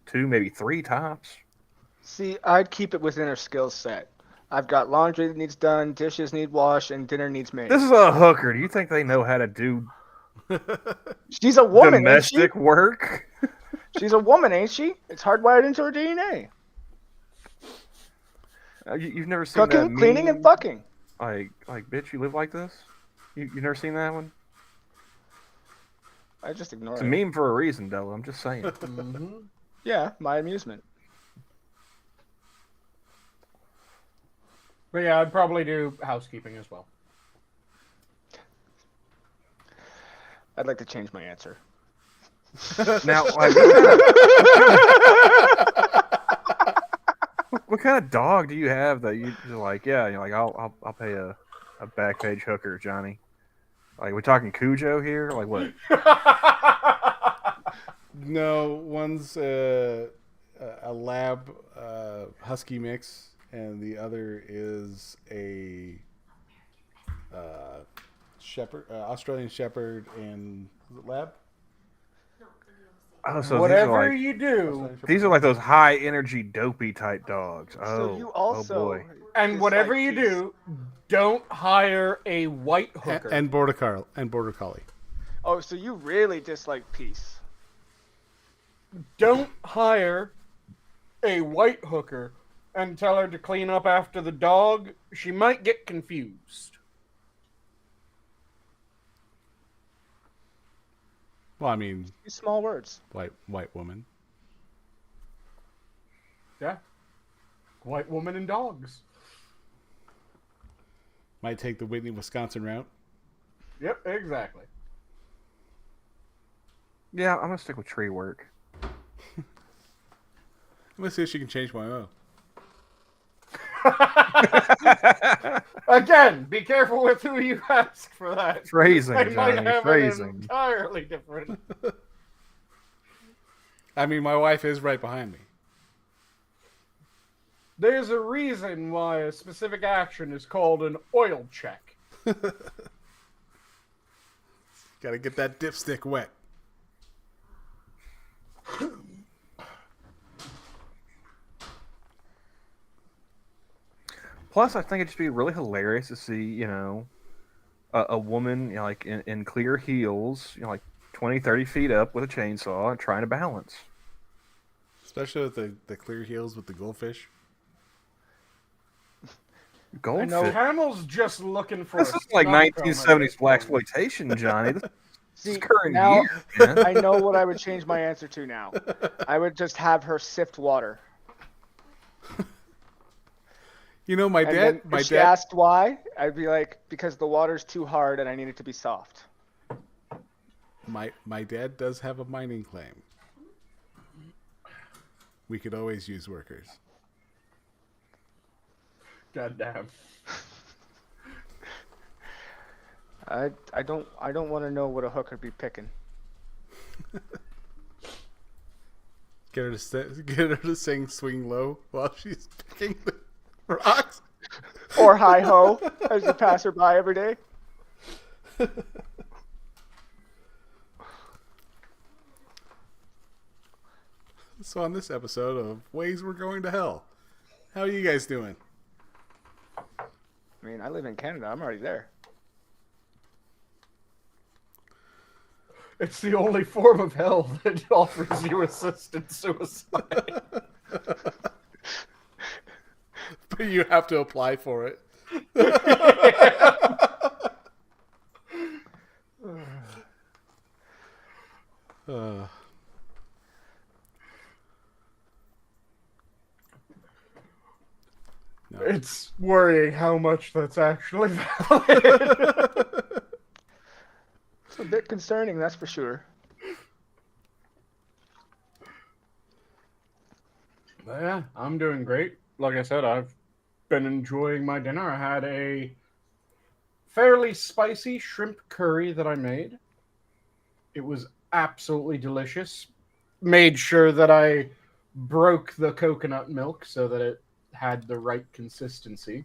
2, maybe 3 tops. See, I'd keep it within her skill set. I've got laundry that needs done, dishes need washed, and dinner needs made. This is a hooker. Do you think they know how to do She's a woman, domestic work? ain't she? She's a woman, ain't she? It's hardwired into her DNA. You've never seen that Cooking, cleaning, meme? and fucking. Like bitch, you live like this? You never seen that one? I just ignore It's it. a meme for a reason, Della. I'm just saying. Mm-hmm. Yeah, my amusement. But yeah, I'd probably do housekeeping as well. I'd like to change my answer. Now, like, what kind of dog do you have that you're like, yeah, you're like, I'll pay a Backpage hooker, Johnny? Like, we talking Cujo here? Like what? No, one's a lab husky mix, and the other is a shepherd, Australian shepherd, and is it lab? Oh, so Whatever you do, these are like those high energy dopey type dogs. So Oh, you oh also. boy. and whatever you do, don't hire a white hooker. And border collie. Oh, so you really dislike peace. Don't hire a white hooker and tell her to clean up after the dog. She might get confused. Well, I mean, These small words. white woman. Yeah. White woman and dogs. Might take the Whitney, Wisconsin route. Yep, exactly. Yeah, I'm gonna stick with tree work. Let's see if she can change my oil. Again, be careful with who you ask for that. Phrasing, They might Johnny. have an Phrasing. entirely different. I mean, my wife is right behind me. There's a reason why a specific action is called an oil check. Got to get that dipstick wet. Plus, I think it'd just be really hilarious to see, a woman, like in clear heels, like 20, 30 feet up with a chainsaw and trying to balance. Especially with the clear heels with the goldfish. I Goldfish. know Camel's just looking for This a is like snub cone 1970s at this point. blaxploitation, Johnny. See, current now year, man. I know what I would change my answer to now. I would just have her sift water. You know, my And dad. then My if she dad. asked why, I'd be like, because the water's too hard and I need it to be soft. My dad does have a mining claim. We could always use workers. God damn. I don't want to know what a hooker be picking. Get her to sing "Swing Low" while she's picking the rocks. Or hi ho as you pass her by every day. So on this episode of Ways We're Going to Hell, how are you guys doing? I mean, I live in Canada. I'm already there. It's the only form of hell that offers you assisted suicide. But you have to apply for it. Uh, no. It's worrying how much that's actually valid. It's a bit concerning, that's for sure. But yeah, I'm doing great. Like I said, I've been enjoying my dinner. I had a fairly spicy shrimp curry that I made. It was absolutely delicious. Made sure that I broke the coconut milk so that it had the right consistency.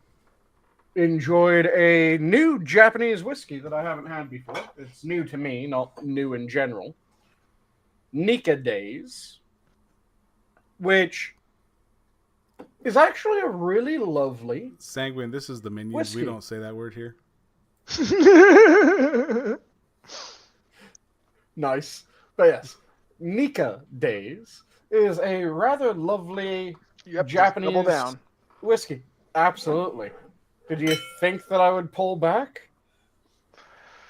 Enjoyed a new Japanese whiskey that I haven't had before. It's new to me, not new in general. Nika Days, which is actually a really lovely. Sanguine, this is the menu. Whiskey. We don't say that word here. Nice. But yes, Nika Days is a rather lovely Yep, Japanese double down. whiskey. Absolutely. Did you think that I would pull back?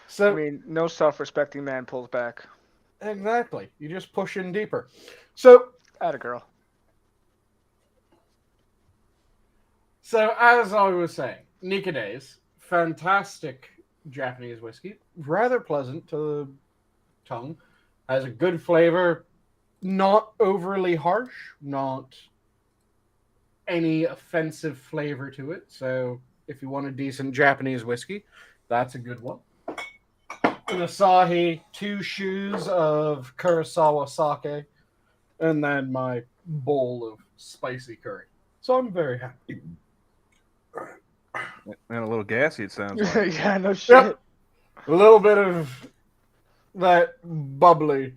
So I mean, no self-respecting man pulls back. exactly. You just push in deeper. So Atta girl. as I was saying, Nika Days, fantastic Japanese whiskey, rather pleasant to the tongue, has a good flavor, not overly harsh, not any offensive flavor to it. So if you want a decent Japanese whiskey, that's a good one. An Asahi, 2 shoes of Kurosawa sake, and then my bowl of spicy curry. So I'm very happy. And a little gassy, it sounds like. Yeah, no shit. Yep. A little bit of that bubbly.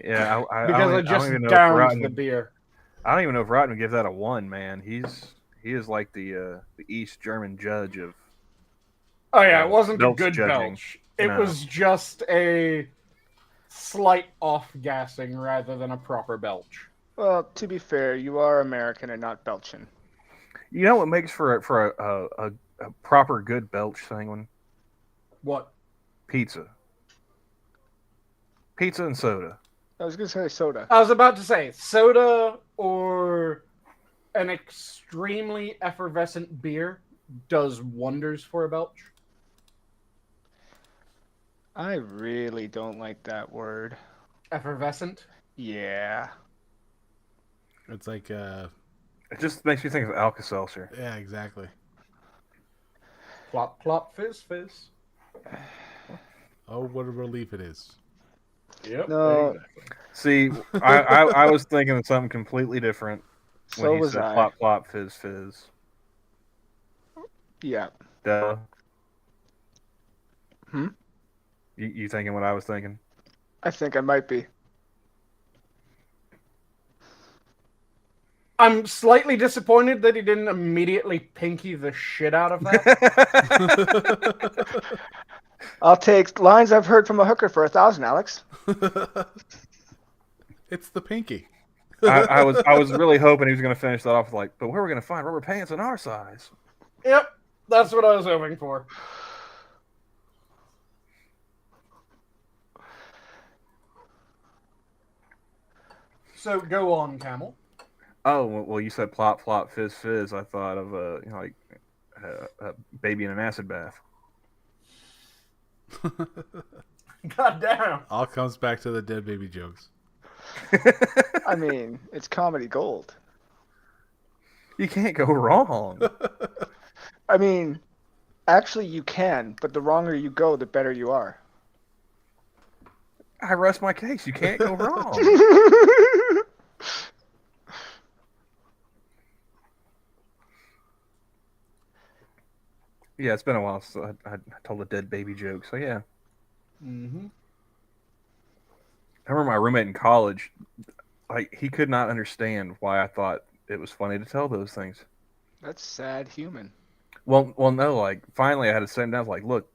Yeah, I Because I don't just even know if downed Rotten the beer. I don't even know if Rotten would give that a 1, man. He is like the East German judge of. Oh yeah, it wasn't a belch good judging. belch. It No. was just a slight off-gassing rather than a proper belch. Well, to be fair, you are American and not Belgian. You know what makes for a proper good belch, Sanguine? What? Pizza. Pizza and soda. I was gonna say soda. I was about to say soda or an extremely effervescent beer does wonders for a belch. I really don't like that word. Effervescent? Yeah. It's like, It just makes me think of Alka-Seltzer. yeah, exactly. Plop, plop, fizz, fizz. Oh, what a relief it is. Yep. No. Exactly. See, I was thinking of something completely different when So he was said I. plop, plop, fizz, fizz. Yeah. Duh. Hmm? You thinking what I was thinking? I think I might be. I'm slightly disappointed that he didn't immediately pinky the shit out of that. I'll take lines I've heard from a hooker for 1,000, Alex. It's the pinky. I was really hoping he was going to finish that off with like, but where are we going to find rubber pants in our size? Yep, that's what I was hoping for. So go on, Camel. Oh well, you said plop plop fizz fizz. I thought of a baby in an acid bath. God damn. All comes back to the dead baby jokes. I mean, it's comedy gold. You can't go wrong. I mean, actually, you can, but the wronger you go, the better you are. I rest my case. You can't go wrong. Yeah, it's been a while since I told a dead baby joke. So yeah. Mm-hmm. I remember my roommate in college. Like he could not understand why I thought it was funny to tell those things. That's sad human. Well, no. Like finally, I had to sit him down. I was like, look,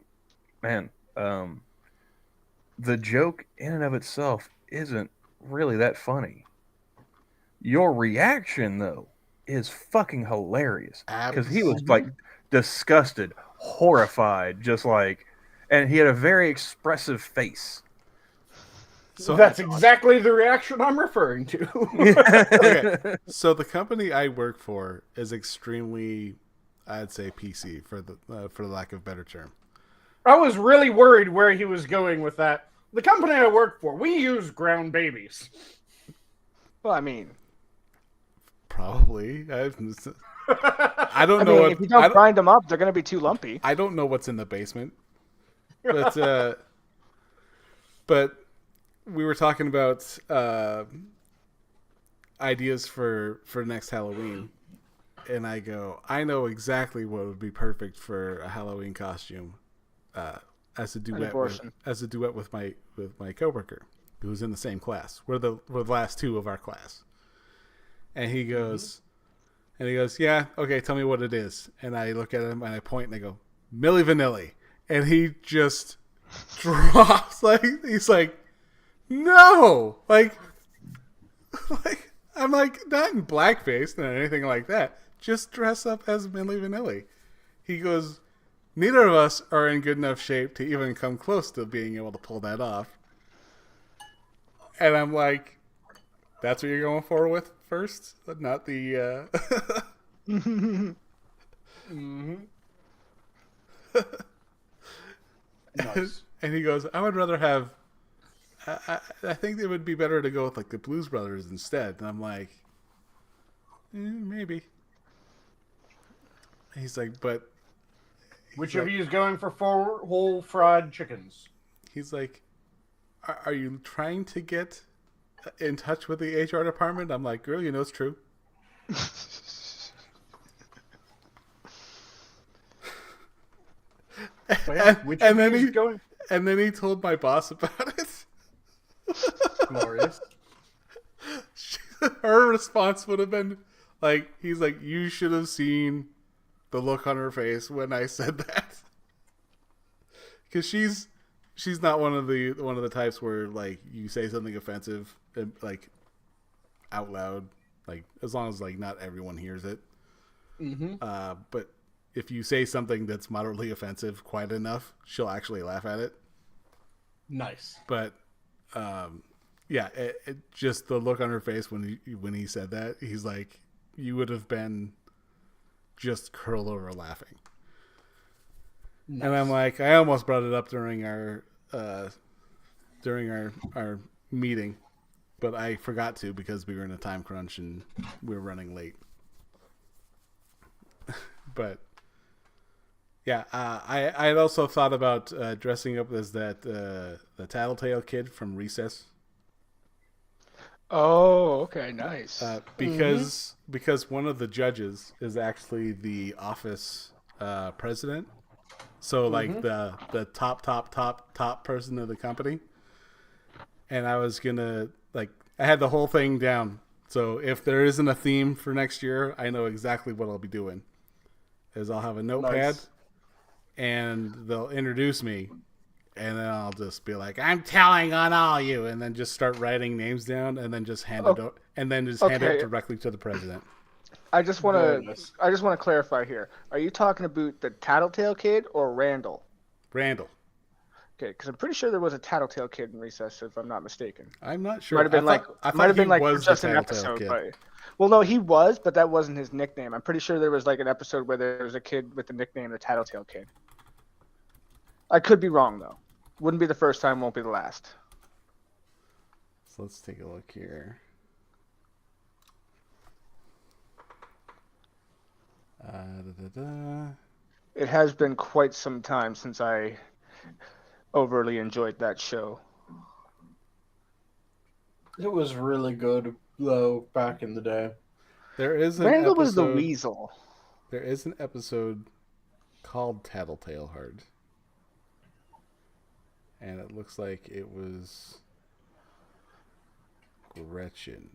man, the joke in and of itself isn't really that funny. Your reaction though is fucking hilarious because he was like disgusted, horrified, just like, and he had a very expressive face. So that's exactly the reaction I'm referring to. Okay, so the company I work for is extremely, I'd say, PC for the lack of a better term. I was really worried where he was going with that. The company I work for, we use ground babies. Well, I mean, Probably. I don't I know mean, what. if you don't grind them up, they're going to be too lumpy. I don't know what's in the basement, but we were talking about ideas for next Halloween, and I go, I know exactly what would be perfect for a Halloween costume, as a duet with my coworker who's in the same class. We're the last two of our class, and he goes. And he goes, yeah, okay, tell me what it is. And I look at him and I point and I go, Milli Vanilli. And he just drops, he's like, no! Like, I'm like, not in blackface or anything like that. Just dress up as Milli Vanilli. He goes, neither of us are in good enough shape to even come close to being able to pull that off. And I'm like, that's what you're going for with first? Not the, Mm-hmm. Nice. And he goes, I would rather have, I think it would be better to go with like the Blues Brothers instead. And I'm like, maybe. And he's like, but. Which of you is going for 4 whole fried chickens? He's like, are you trying to get in touch with the HR department? I'm like, girl, you know it's true. And then he told my boss about it. Glorious. Her response would have been like, he's like, you should have seen the look on her face when I said that, because she's not one of the types where like you say something offensive like out loud, like as long as like not everyone hears it. Mm-hmm. But if you say something that's moderately offensive quite enough, she'll actually laugh at it. Nice. But yeah, it just the look on her face when he said that, he's like, you would have been just curled over laughing. Nice. And I'm like, I almost brought it up during our meeting, but I forgot to because we were in a time crunch and we were running late. But yeah, I had also thought about dressing up as the Tattletale kid from Recess. Oh, okay, nice. Because one of the judges is actually the office president, so like the top person of the company. And I was gonna I had the whole thing down. So if there isn't a theme for next year, I know exactly what I'll be doing. Is I'll have a notepad, and they'll introduce me. And then I'll just be like, I'm telling on all you, and then just start writing names down, and then just hand it, and then just hand it directly to the president. I just want to clarify here. Are you talking about the Tattletale kid or Randall? Randall. Okay, because I'm pretty sure there was a Tattletale kid in Recess, if I'm not mistaken. I'm not sure. Might have been I thought he was just the an Tattletale episode, kid. but well, no, he was, but that wasn't his nickname. I'm pretty sure there was like an episode where there was a kid with the nickname the Tattletale Kid. I could be wrong though. Wouldn't be the first time, won't be the last. So let's take a look here. It has been quite some time since I overly enjoyed that show. It was really good, though, back in the day. There is an Randall episode. was the weasel. There is an episode called Tattletale Heart, and it looks like it was Gretchen.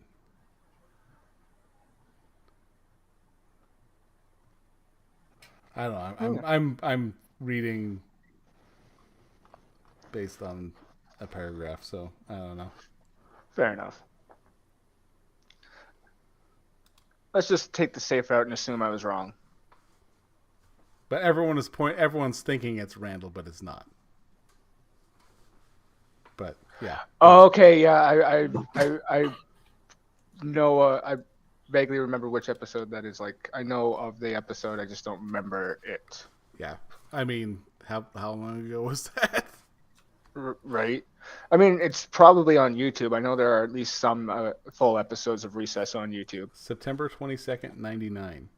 I don't know. I'm reading based on a paragraph, so I don't know. Fair enough. Let's just take the safe route and assume I was wrong. But everyone's thinking it's Randall, but it's not. But yeah. Oh, okay, yeah, I know. I vaguely remember which episode that is. Like, I know of the episode, I just don't remember it. Yeah. I mean, how long ago was that? Right. I mean, it's probably on YouTube. I know there are at least some full episodes of Recess on YouTube. September 22nd, 99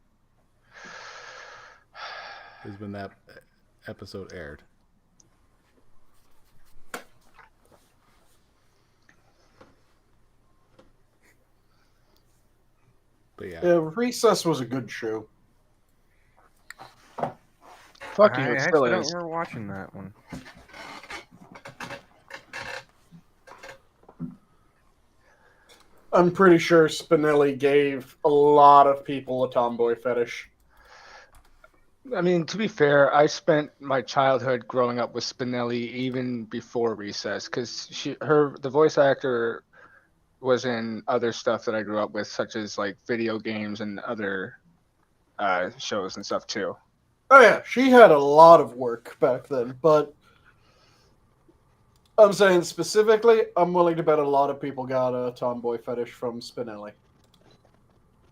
is when that episode aired. But yeah. Recess was a good show. Fuck you, I it still actually don't is. remember watching that one. I'm pretty sure Spinelli gave a lot of people a tomboy fetish. I mean, to be fair, I spent my childhood growing up with Spinelli even before Recess, because the voice actor was in other stuff that I grew up with, such as like video games and other shows and stuff too. Oh yeah, she had a lot of work back then, but I'm saying specifically, I'm willing to bet a lot of people got a tomboy fetish from Spinelli.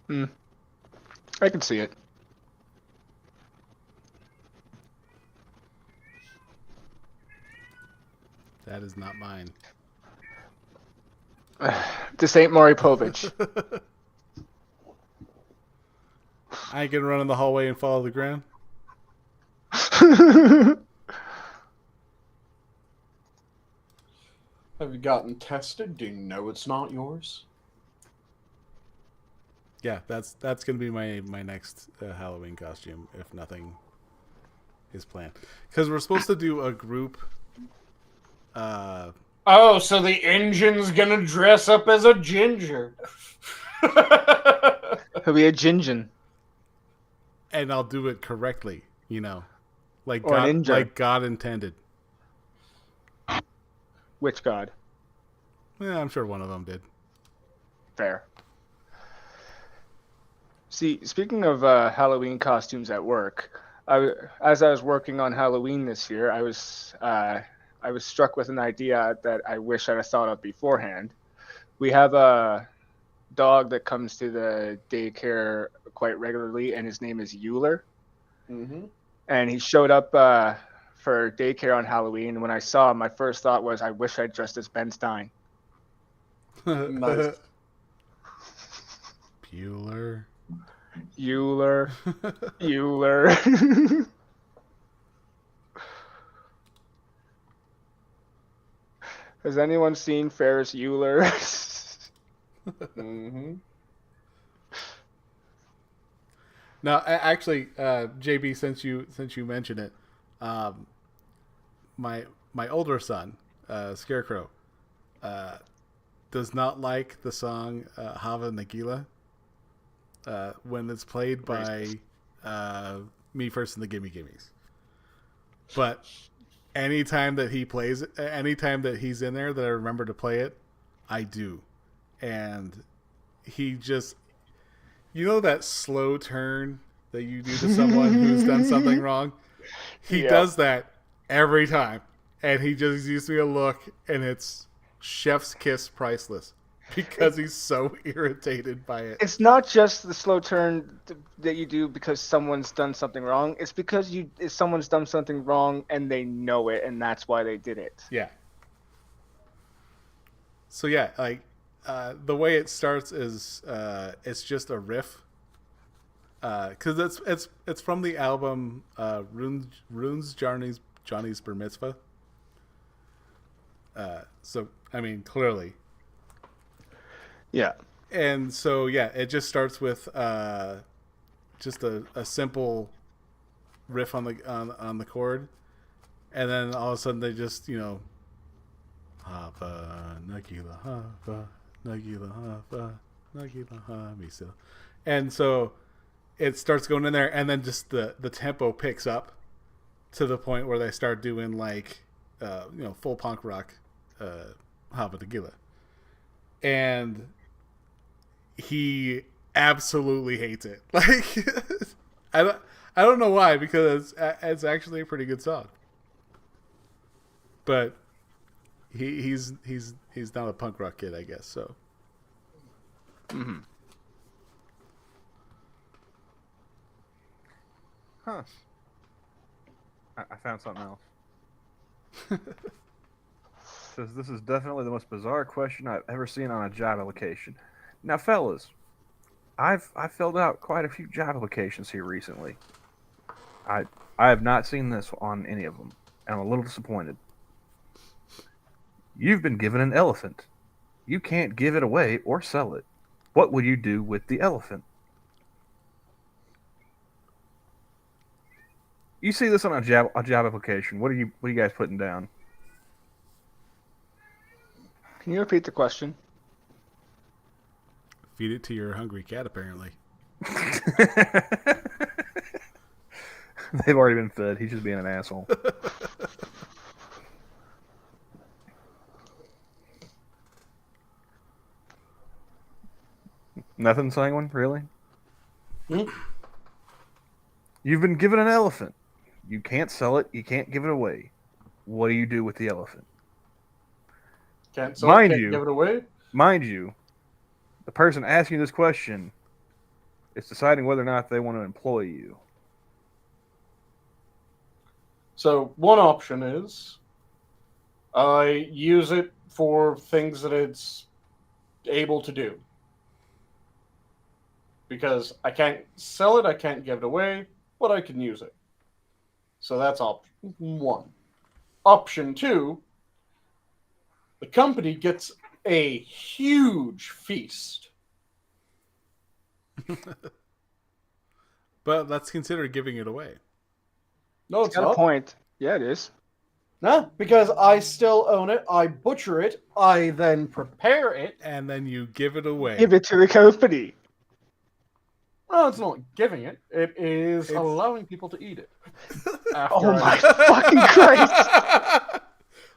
I can see it. That is not mine. This ain't Maury Povich. I ain't gonna run in the hallway and follow the ground. Have you gotten tested? Do you know it's not yours? Yeah, that's gonna be my next Halloween costume if nothing is planned. Because we're supposed to do a group. Oh, so the engine's gonna dress up as a ginger. He'll be a Jinjin. And I'll do it correctly, like Or an God, ninja. like God intended. Which god? Yeah, I'm sure one of them did. Fair. See, speaking of Halloween costumes at work, as I was working on Halloween this year, I was struck with an idea that I wish I'd have thought of beforehand. We have a dog that comes to the daycare quite regularly, and his name is Euler. Mm-hmm. And he showed up for daycare on Halloween. And when I saw him, my first thought was, I wish I'd dressed as Ben Stein. Nice. Bueller. Euler. Euler. Has anyone seen Ferris Bueller? Mm-hmm. Now, actually, JB, since you mentioned it, my older son, Scarecrow, does not like the song Hava Nagila when it's played by Me First and the Gimme Gimmes. But anytime that he plays it, anytime that he's in there that I remember to play it, I do. And he just, that slow turn that you do to someone who's done something wrong? He does that every time. and he just gives me a look, and it's chef's kiss priceless because he's so irritated by it. It's not just the slow turn that you do because someone's done something wrong. It's because someone's done something wrong and they know it, and that's why they did it. Yeah. So yeah, like the way it starts is it's just a riff, because it's from the album Runes Johnny's Bar Mitzvah. So I mean, clearly. Yeah. And so yeah, it just starts with just a simple riff on the chord, and then all of a sudden they just Hava Nagila Hava Nagila Hava Nagila Hamisil, and so it starts going in there, and then just the tempo picks up to the point where they start doing like full punk rock Hava Nagila, and he absolutely hates it. Like I don't know why, because it's actually a pretty good song, but he's not a punk rock kid, I guess. So. Mm-hmm. Huh. I found something else. Says this is definitely the most bizarre question I've ever seen on a job application. Now, fellas, I've filled out quite a few job applications here recently. I have not seen this on any of them, and I'm a little disappointed. You've been given an elephant. You can't give it away or sell it. What would you do with the elephant? You see this on a job application. What are you guys putting down? Can you repeat the question? Feed it to your hungry cat, apparently. They've already been fed. He's just being an asshole. Nothing, Sanguine? Really? Hmm? You've been given an elephant. You can't sell it. You can't give it away. What do you do with the elephant? Can't sell it, Mind can't you. give it away. Mind you, the person asking this question is deciding whether or not they want to employ you. So one option is I use it for things that it's able to do. Because I can't sell it, I can't give it away, but I can use it. So that's option one. Option two, the company gets a huge feast. But let's consider giving it away. No, it's Got a not. point. Yeah, it is. No, because I still own it. I butcher it. I then prepare it. And then you give it away. Give it to the company. No, it's not giving it. It is It's- allowing people to eat it. Oh my fucking Christ!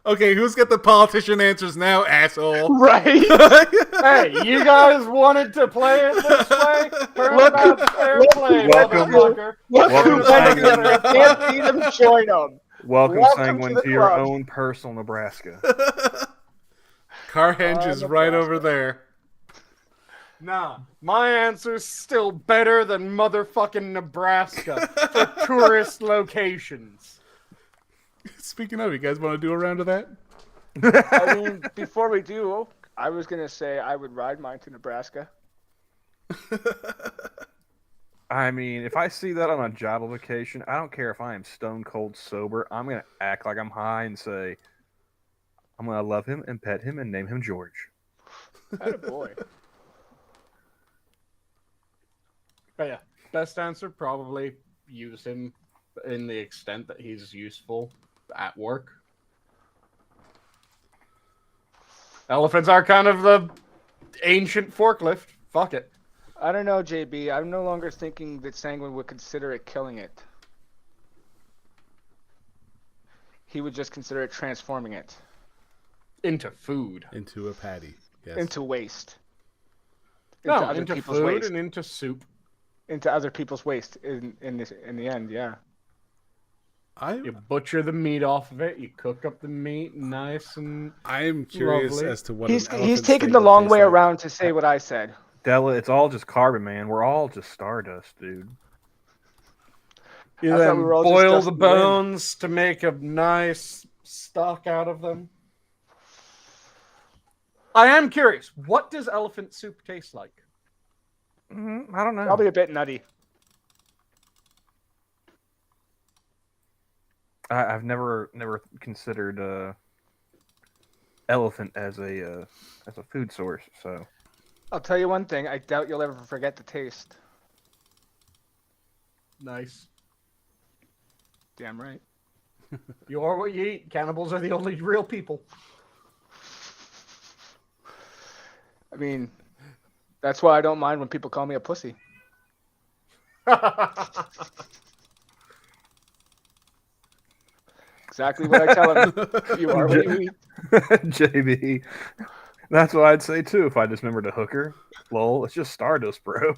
Okay, who's got the politician answers now, asshole? Right? Hey, you guys wanted to play it this way? Welcome- Turnabout's fair play, welcome- motherfucker. welcome, Sanguine. Can't see them, join them. Welcome, Welcome Sanguine, to to the your club. own personal Nebraska. Carhenge is right Nebraska. over there. Nah, my answer's still better than motherfucking Nebraska for tourist locations. Speaking of, you guys want to do a round of that? I mean, before we do, I was gonna say I would ride mine to Nebraska. I mean, if I see that on a job application, I don't care if I am stone cold sober. I'm going to act like I'm high and say, I'm going to love him and pet him and name him George. Attaboy. But yeah, best answer probably use him in the extent that he's useful at work. Elephants are kind of the ancient forklift. Fuck it. I don't know, JB. I'm no longer thinking that Sanguine would consider it killing it. He would just consider it transforming it Into food. Into a patty. Yes. into waste. No, other into people's food waste. and into soup. Into other people's waste in the end, yeah. You butcher the meat off of it. You cook up the meat nice and I'm curious lovely. as to what He's an elephant taking steak the would long taste way like. around to say what I said. Della, it's all just carbon, man. We're all just stardust, dude. You I thought we then were all just boil dust the in the wind. bones to make a nice stock out of them. I am curious. What does elephant soup taste like? I don't know. Probably a bit nutty. I've never considered elephant as a food source. So I'll tell you one thing. I doubt you'll ever forget the taste. Nice. Damn right. You are what you eat. Cannibals are the only real people. I mean, that's why I don't mind when people call me a pussy. Exactly what I tell them. You are what you eat. JB, that's what I'd say too if I dismembered a hooker. Lol, it's just stardust, bro.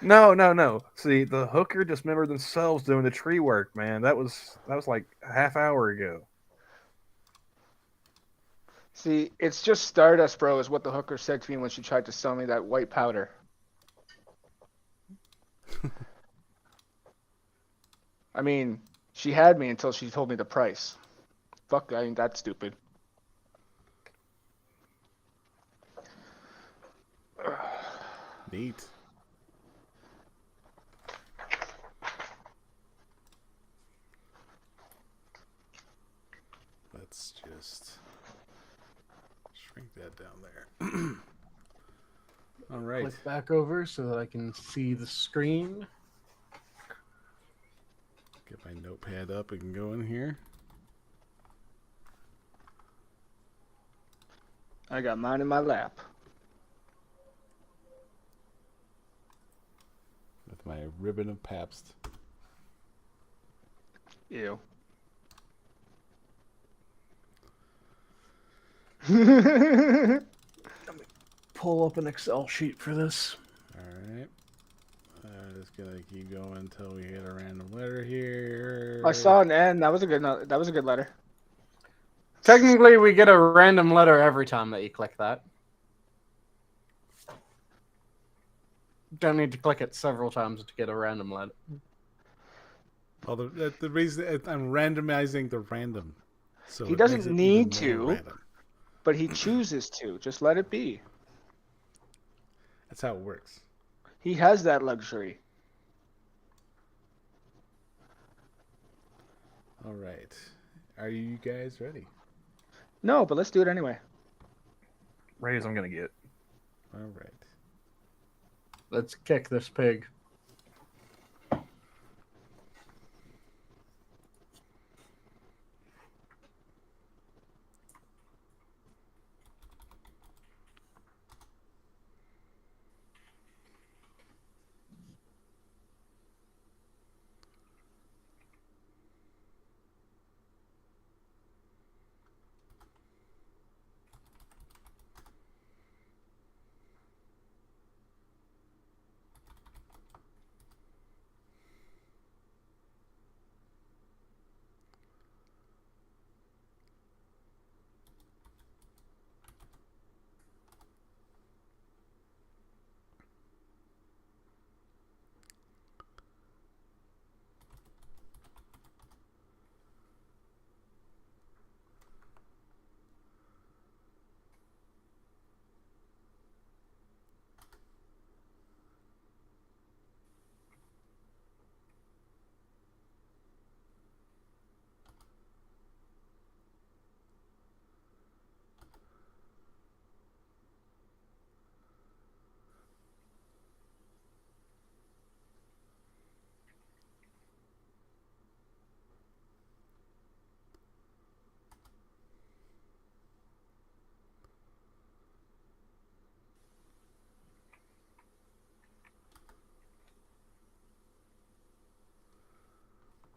No. See, the hooker dismembered themselves doing the tree work, man. That was like a half hour ago. See, it's just stardust, bro, is what the hooker said to me when she tried to sell me that white powder. I mean, she had me until she told me the price. Fuck, I ain't that stupid. Neat. Let's just shrink that down there. All right. Click back over so that I can see the screen. Get my notepad up and go in here. I got mine in my lap. With my ribbon of Pabst. Ew. Pull up an Excel sheet for this. Alright. Just gonna keep going until we hit a random letter here. I saw an N. That was a good letter. Technically, we get a random letter every time that you click that. Don't need to click it several times to get a random letter. Well, the reason I'm randomizing the random. So He it doesn't makes it need even more to. random. But he chooses to. Just let it be. That's how it works. He has that luxury. All right. Are you guys ready? No, but let's do it anyway. Ready as I'm gonna get. All right. Let's kick this pig.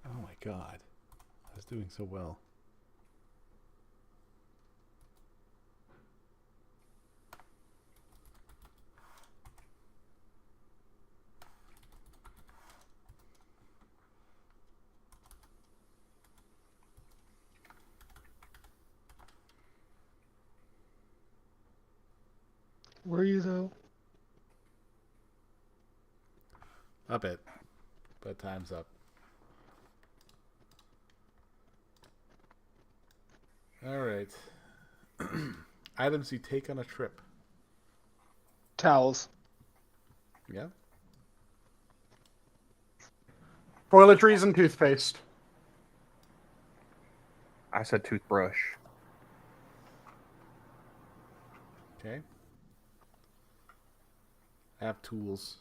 Oh my god. I was doing so well. Were you though? A bit. But time's up. Alright. Items you take on a trip. Towels. Yeah? Toiletries and toothpaste. I said toothbrush. Okay. I have tools.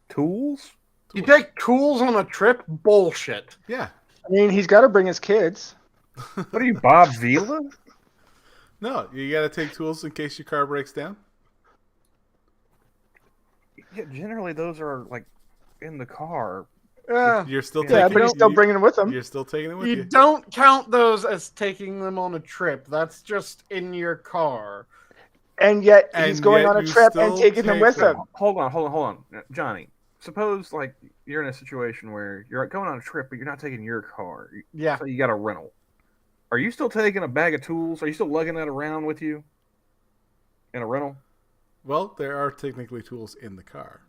Tools? You take tools on a trip? Bullshit. Yeah. I mean, he's got to bring his kids. What are you, Bob Vila? No, you gotta take tools in case your car breaks down. Yeah, generally those are like in the car. You're still Yeah, taking but he's still bringing them with him. You're still taking it with You you. don't count those as taking them on a trip. That's just in your car. And yet And he's going yet on a you trip and still taking them take with them. him. Hold on. Johnny, suppose like you're in a situation where you're going on a trip, but you're not taking your car. Yeah. So you got a rental. Are you still taking a bag of tools? Are you still lugging that around with you in a rental? Well, there are technically tools in the car.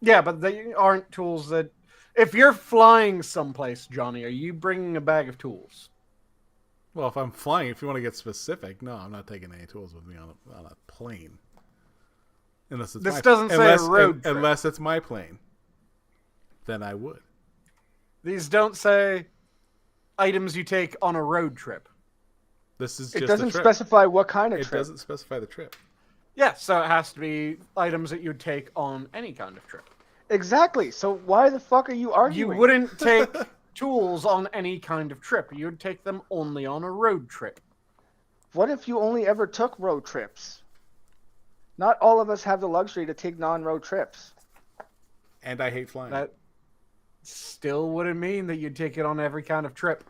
Yeah, but they aren't tools that... If you're flying someplace, Johnny, are you bringing a bag of tools? Well, if I'm flying, if you want to get specific, no, I'm not taking any tools with me on a plane. Unless it's This doesn't say a road trip. Unless it's my plane. Then I would. These don't say items you take on a road trip. This is It just doesn't a trip. specify what kind of It trip. doesn't specify the trip. Yeah, so it has to be items that you'd take on any kind of trip. Exactly. So why the fuck are you arguing? You wouldn't take tools on any kind of trip. You'd take them only on a road trip. What if you only ever took road trips? Not all of us have the luxury to take non-road trips. And I hate flying. That still wouldn't mean that you'd take it on every kind of trip.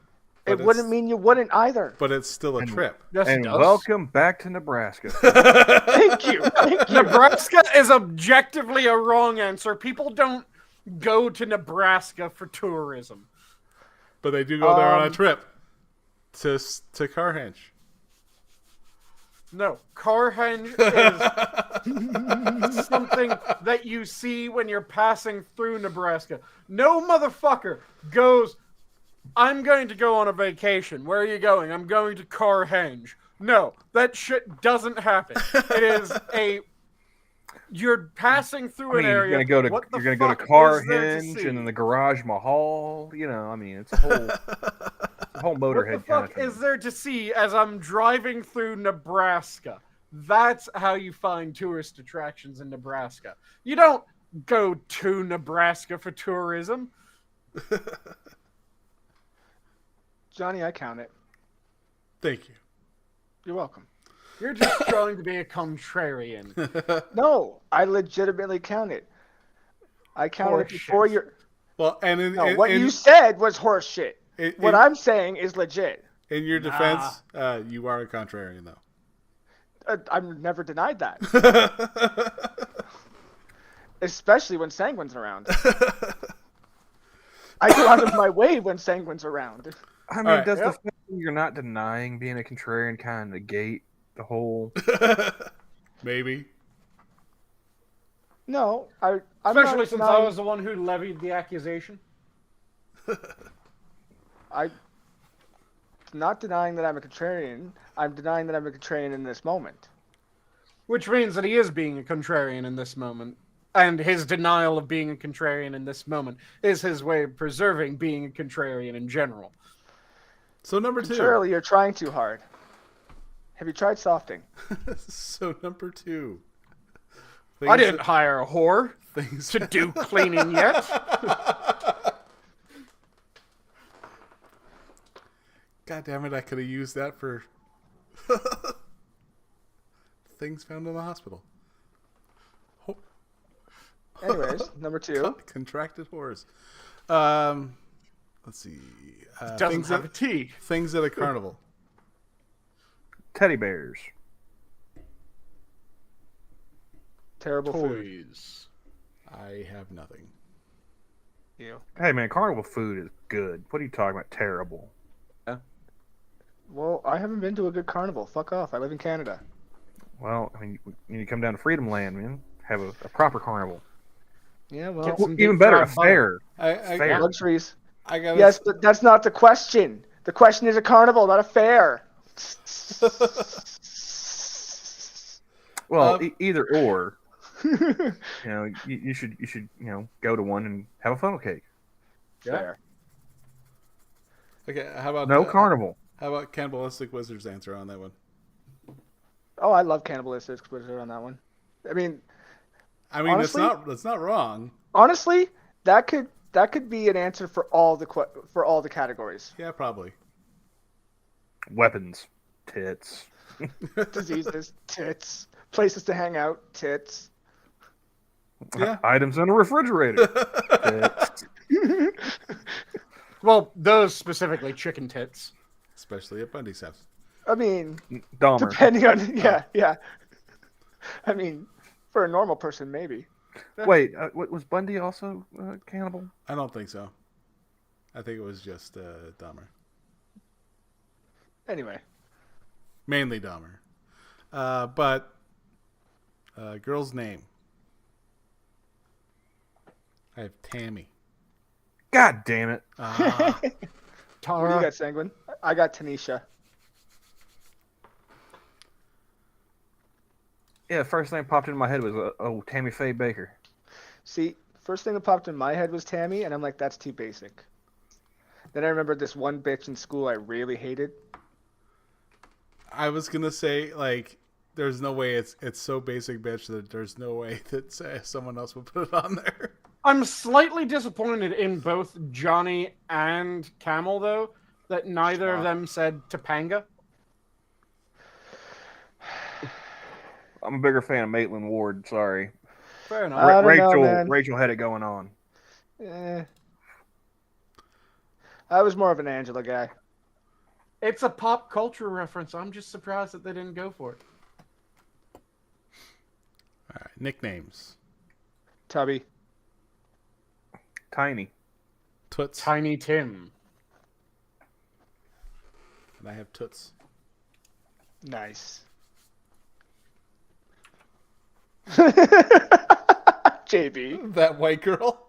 But It wouldn't mean you wouldn't either. But it's still a trip. Yes, it And does. welcome back to Nebraska. Thank you. Thank you. Nebraska is objectively a wrong answer. People don't go to Nebraska for tourism. But they do go there on a trip. To Carhenge. No, Carhenge is something that you see when you're passing through Nebraska. No motherfucker goes, I'm going to go on a vacation. Where are you going? I'm going to Carhenge. No, that shit doesn't happen. It is a... You're passing through an area. You're gonna What the go to fuck is there to Carhenge see? and then the Garage Mahal. You know, I mean, it's a whole, a whole What Motorhead the kind of fuck thing. is there to see as I'm driving through Nebraska? That's how you find tourist attractions in Nebraska. You don't go to Nebraska for tourism. Johnny, I count it. Thank you. You're welcome. You're just trying to be a contrarian. No, I legitimately count it. I counted it Horseshit. before you're... Well, and in, No, in, what in, you said was horse shit. What in, I'm saying is legit. in your defense, you are a contrarian, though. I've never denied that. Especially when Sanguine's around. I go out of my way when Sanguine's around. I mean, Alright. does the fact that you're not denying being a contrarian kind of negate the whole? Maybe. No, I'm Especially not since I denying, was the one who levied the accusation. I'm not denying that I'm a contrarian. I'm denying that I'm a contrarian in this moment. Which means that he is being a contrarian in this moment. And his denial of being a contrarian in this moment is his way of preserving being a contrarian in general. So number two. Surely you're trying too hard. Have you tried softing? So number two. I didn't hire a whore Things to do cleaning yet. God damn it! I could have used that for things found in the hospital. Anyways, number two. Contracted horrors. Let's see. Doesn't Things have a at, T. things at a carnival. Teddy bears. Terrible food. Toys. I have nothing. You. Hey man, carnival food is good. What are you talking about? Terrible. Well, I haven't been to a good carnival. Fuck off. I live in Canada. Well, I mean, you need to come down to Freedom Land, man. Have a proper carnival. Yeah, well, Get some Even deep better, a fried butter. fair. I Fair. luxuries. gotta. Yes, but that's not the question. The question is a carnival, not a fair. Well, Um, either or. You know, you should go to one and have a funnel cake. Fair. Okay, how about No carnival. How about Cannibalistic Wizard's answer on that one? Oh, I love Cannibalistic Wizard on that one. I mean, honestly, that's not wrong. honestly, that could be an answer for all the categories. Yeah, probably. Weapons. Tits. Diseases, tits, places to hang out, tits. Yeah. Items in a refrigerator. Tits. Well, those specifically chicken tits. Especially at Bundy's house. I mean, Dahmer. depending on yeah. I mean, for a normal person, maybe. Wait, was Bundy also cannibal? I don't think so. I think it was just Dahmer. Anyway, Mainly Dahmer. But girl's name. I have Tammy. God damn it. what do you got, Sanguine? I got Tanisha. Yeah, first thing that popped into my head was Tammy Faye Baker. See, first thing that popped in my head was Tammy, and I'm like, that's too basic. Then I remembered this one bitch in school I really hated. I was gonna say, like, there's no way it's so basic, bitch, that there's no way that someone else would put it on there. I'm slightly disappointed in both Johnny and Camel, though, that neither of them said Topanga. I'm a bigger fan of Maitland Ward. Sorry, Fair enough. I don't know, man. Rachel had it going on. I was more of an Angela guy. It's a pop culture reference. I'm just surprised that they didn't go for it. All right, nicknames. Tubby. Tiny. Toots. Tiny Tim. And I have Toots. Nice. JB. That white girl.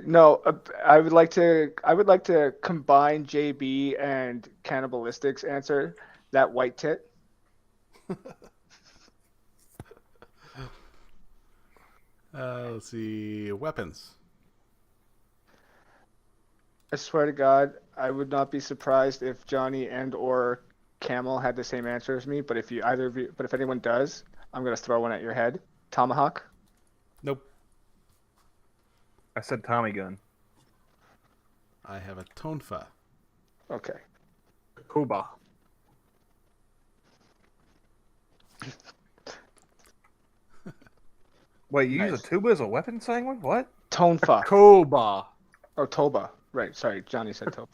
No, I would like to combine JB and Cannibalistic's answer. That white tit. Let's see. Weapons. I swear to God, I would not be surprised if Johnny and or Camel had the same answer as me. But if anyone does, I'm gonna throw one at your head. Tomahawk. Nope. I said Tommy gun. I have a Tonfa. Okay. Kuba. Wait, you use Nice. a tuba as a weapon, Sanguine? What? Tonfa. Kuba. Oh, Toba. Right. Sorry, Johnny said Toba.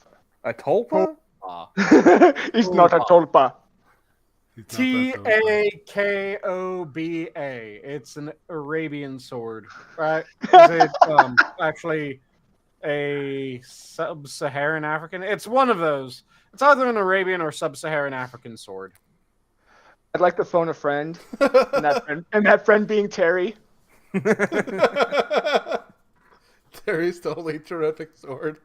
A tolpa? He's not a Tolpa. He's not that Takoba. It's an Arabian sword, right? Is it actually a sub-Saharan African? It's one of those. It's either an Arabian or sub-Saharan African sword. I'd like to phone a friend, and that friend being Terry. Terry's totally terrific sword.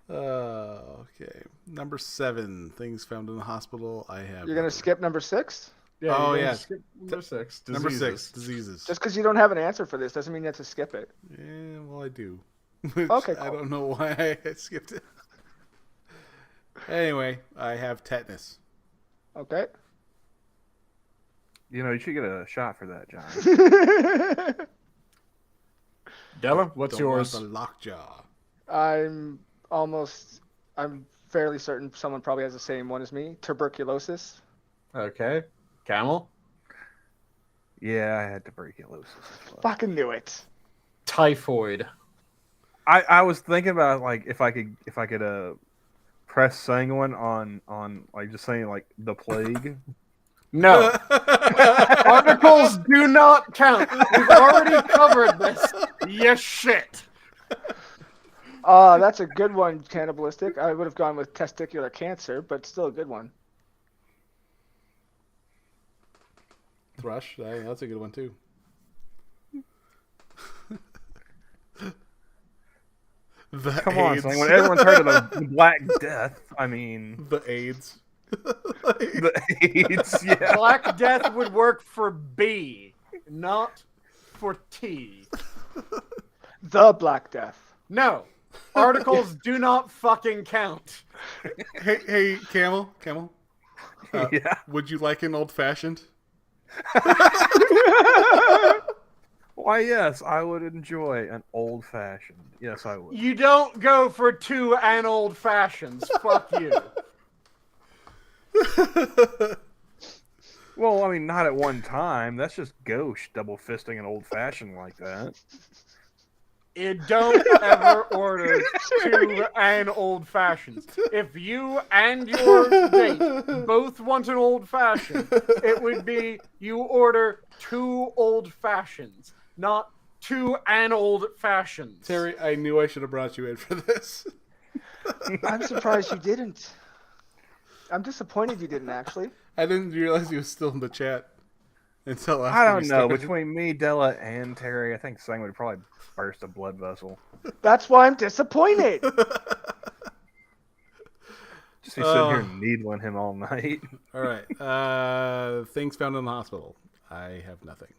Okay. Number 7. Things found in the hospital. I have. You're gonna skip number 6? Yeah, Oh, you're gonna yeah. skip number 6. Number Diseases. 6. Diseases. Just because you don't have an answer for this doesn't mean you have to skip it. Yeah, well, I do. Which Okay, I cool. don't know why I skipped it. Anyway, I have tetanus. Okay. You know, you should get a shot for that, John. Della, what's Don't want yours? the lockjaw. I'm fairly certain someone probably has the same one as me. Tuberculosis. Okay. Camel? Yeah, I had tuberculosis. as well. Fucking knew it. Typhoid. I was thinking about like if I could press Sanguine on like just saying like the plague. No. Articles do not count. We've already covered this. Yes, shit. That's a good one, cannibalistic. I would have gone with testicular cancer, but still a good one. Thrush. That's a good one too. Come on, son. When everyone's heard of the Black Death, I mean, the AIDS. the AIDS. Yeah. Black Death would work for B, not for T. The Black Death. No. Articles do not fucking count. Hey, Camel. Yeah. Would you like an old fashioned? Why, yes, I would enjoy an old fashioned. Yes, I would. You don't go for 2 and old fashions. Fuck you. Well, I mean, not at one time. That's just gauche double fisting an old fashioned like that. You don't ever order 2 and old fashions. If you and your date both want an old fashioned, it would be you order 2 old fashions, not 2 and old fashions. Terry, I knew I should have brought you in for this. I'm surprised you didn't. I'm disappointed you didn't, actually. I didn't realize he was still in the chat until after I don't we know. started. Between me, Della, and Terry, I think Sang would probably burst a blood vessel. That's why I'm disappointed. Just be sitting here needling him all night. All right. Things found in the hospital. I have nothing.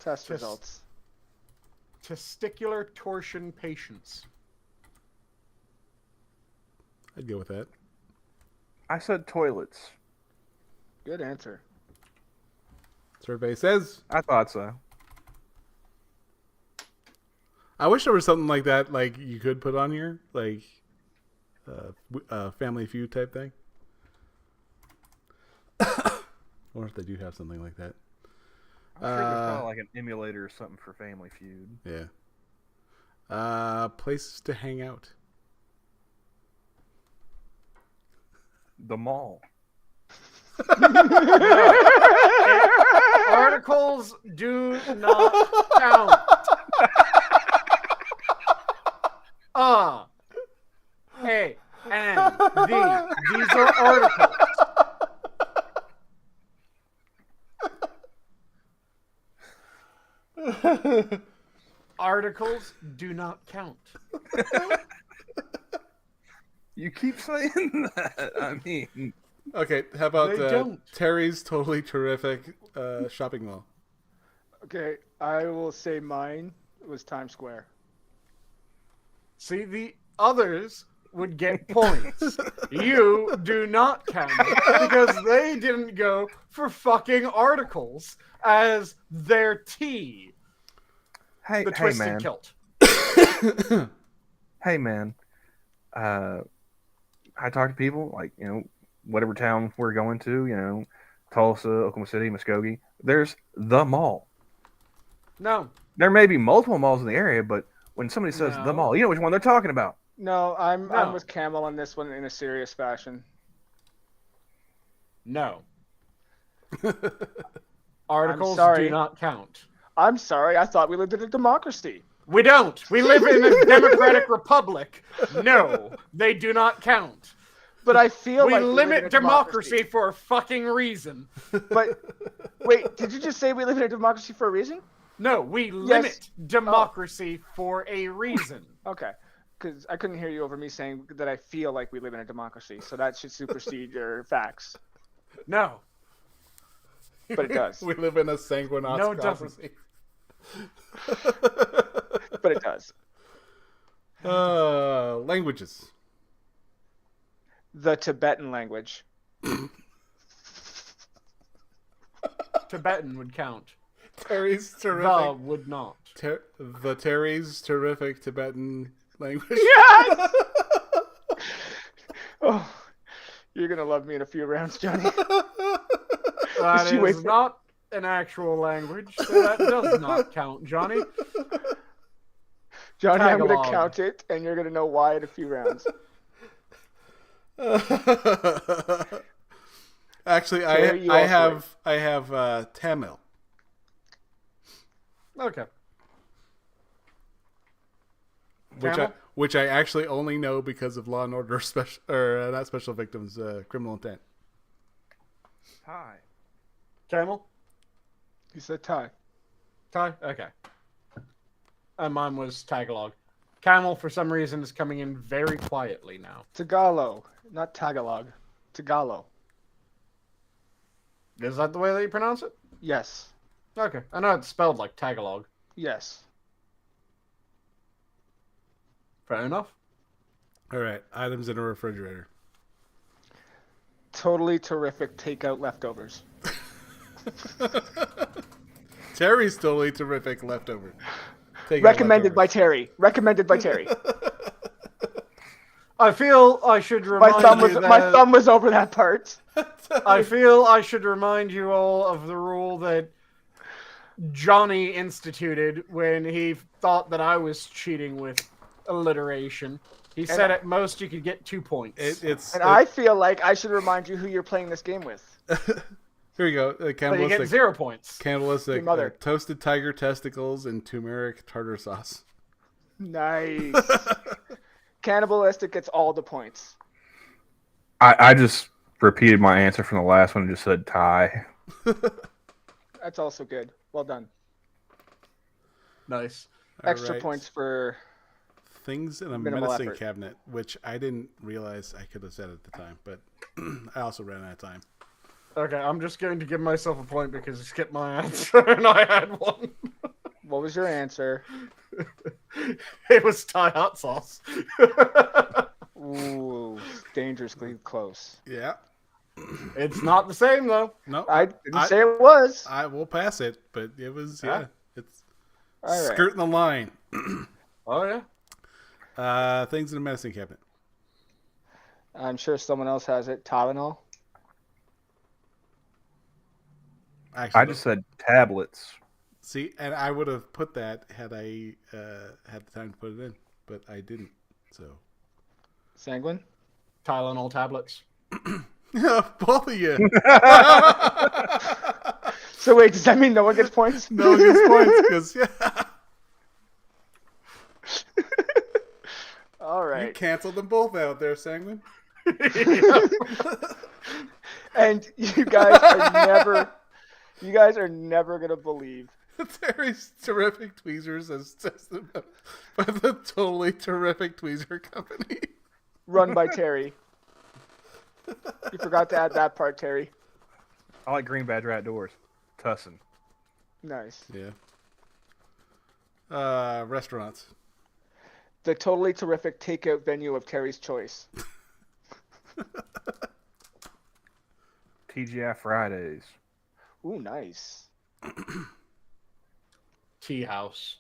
Test results. Testicular torsion patients. I'd go with that. I said toilets. Good answer. Survey says. I thought so. I wish there was something like that, like you could put on here, like Family Feud type thing. Or if they do have something like that. I'm sure there's probably like an emulator or something for Family Feud. Yeah. Places to hang out. The mall. Articles do not count. A, N, D. These are articles. Articles do not count. You keep saying that. I mean, Okay, how about They don't. Terry's totally terrific shopping mall? Okay, I will say mine was Times Square. See, the others would get points. You do not count it because they didn't go for fucking articles as their T. hey, The hey twisted man, kilt. hey man. I talk to people like whatever town we're going to, Tulsa, Oklahoma City, Muskogee. There's the mall. No. There may be multiple malls in the area, but when somebody says the No. mall, you know which one they're talking about. No, I'm No. with Camel on this one in a serious fashion. No. Articles sorry. do not count. I'm sorry, I thought we lived in a democracy. We don't. We live in a democratic republic. No, they do not count. But I feel We like live in limit a democracy for a fucking reason. But wait, did you just say we live in a democracy for a reason? No, we limit Oh. democracy for a reason. Okay, because I couldn't hear you over me saying that I feel like we live in a democracy, so that should supersede your facts. No. But it does. We live in a sanguine No, it doesn't. Mathghamhain. But it does. Languages. The Tibetan language. Tibetan would count. Terry's The terrific. would not. The Terry's terrific Tibetan language. Yeah. Oh, you're gonna love me in a few rounds, Johnny. That you wait is for- not an actual language, so that does not count, Johnny. Johnny, I'm gonna Tagalog. count it, and you're gonna know why in a few rounds. Actually, Terry, you I also have Tamil. Okay. Camel? which I actually only know because of Law and Order special or not Special Victims, Criminal Intent. Hi. Camel? He said tie. Ty? Okay. And mine was Tagalog. Camel, for some reason, is coming in very quietly now. Tagalog, not Tagalog. Tagalog. Is that the way that you pronounce it? Yes. Okay. I know it's spelled like Tagalog. Yes. Fair enough. All right, items in a refrigerator. Totally terrific takeout leftovers. Terry's totally terrific leftover. Recommended by Terry. Recommended by Terry. I feel I should My remind thumb you was that... my thumb was over that part. I feel I should remind you all of the rule that Johnny instituted when he thought that I was cheating with alliteration. He said at most you could get 2 points. I feel like I should remind you who you're playing this game with. Here we go. So you Cannibalistic. get 0 points. Cannibalistic. Your mother. Toasted tiger testicles and turmeric tartar sauce. Nice. Cannibalistic gets all the points. I just repeated my answer from the last one and just said tie. That's also good. Well done. Nice. Extra Alright. points for Things in a minimal medicine effort. cabinet, which I didn't realize I could have said at the time, but I also ran out of time. Okay, I'm just going to give myself a point because you skipped my answer and I had one. What was your answer? It was Thai hot sauce. Ooh, dangerously close. Yeah. It's not the same though. No, I didn't say it was. I will pass it, but it was it's All right. skirting the line. Oh yeah. Things in a medicine cabinet. I'm sure someone else has it. Tylenol. Actually, I just said tablets. see, and I would have put that had I had the time to put it in, but I didn't. So Sanguine. Tylenol tablets. both of you. So wait, does that mean no one gets points? No one gets points because All you right. canceled them both out there, Sanguine. And you guys are never gonna believe. Terry's terrific tweezers as tested by the totally terrific tweezer company. Run by Terry. You forgot to add that part, Terry. I like Green Badger Outdoors. Tussin. Nice. Yeah. Restaurants. The totally terrific takeout venue of Terry's choice. TGI Fridays. Ooh, nice. Tea house.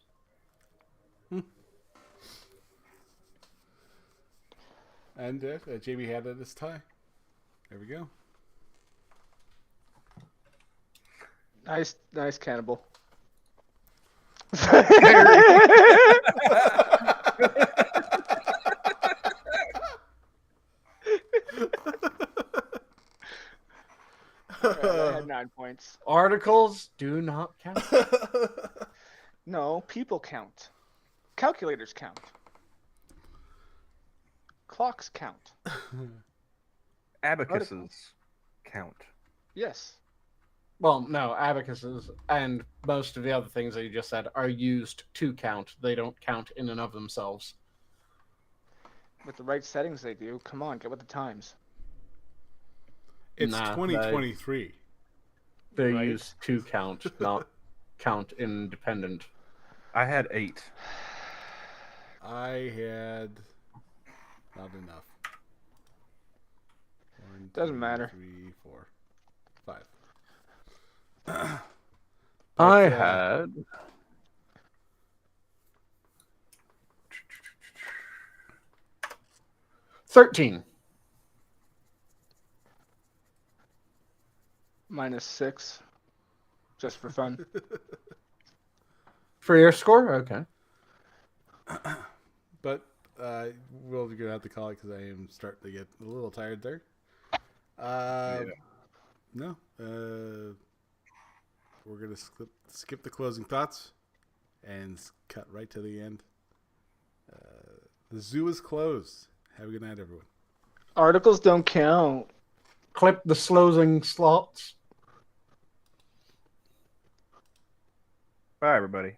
And JB had it this tie. There we go. Nice cannibal. Alright, I had 9 points. Articles do not count. No, people count. Calculators count. Clocks count. Abacuses count. Yes. Well, no, abacuses and most of the other things that you just said are used to count. They don't count in and of themselves. With the right settings they do. Come on, get with the times. It's Nah, 2023. They're Right. used to count, not count independent. I had 8. I had not enough. 1, Doesn't 2, matter. 3, 4, 5. I But, had 13. -6. Just for fun. For your score? Okay. But we're going to have to call it because I am starting to get a little tired there. No. We're going to skip the closing thoughts and cut right to the end. The zoo is closed. Have a good night, everyone. Articles don't count. Clip the closing slots. Bye, everybody.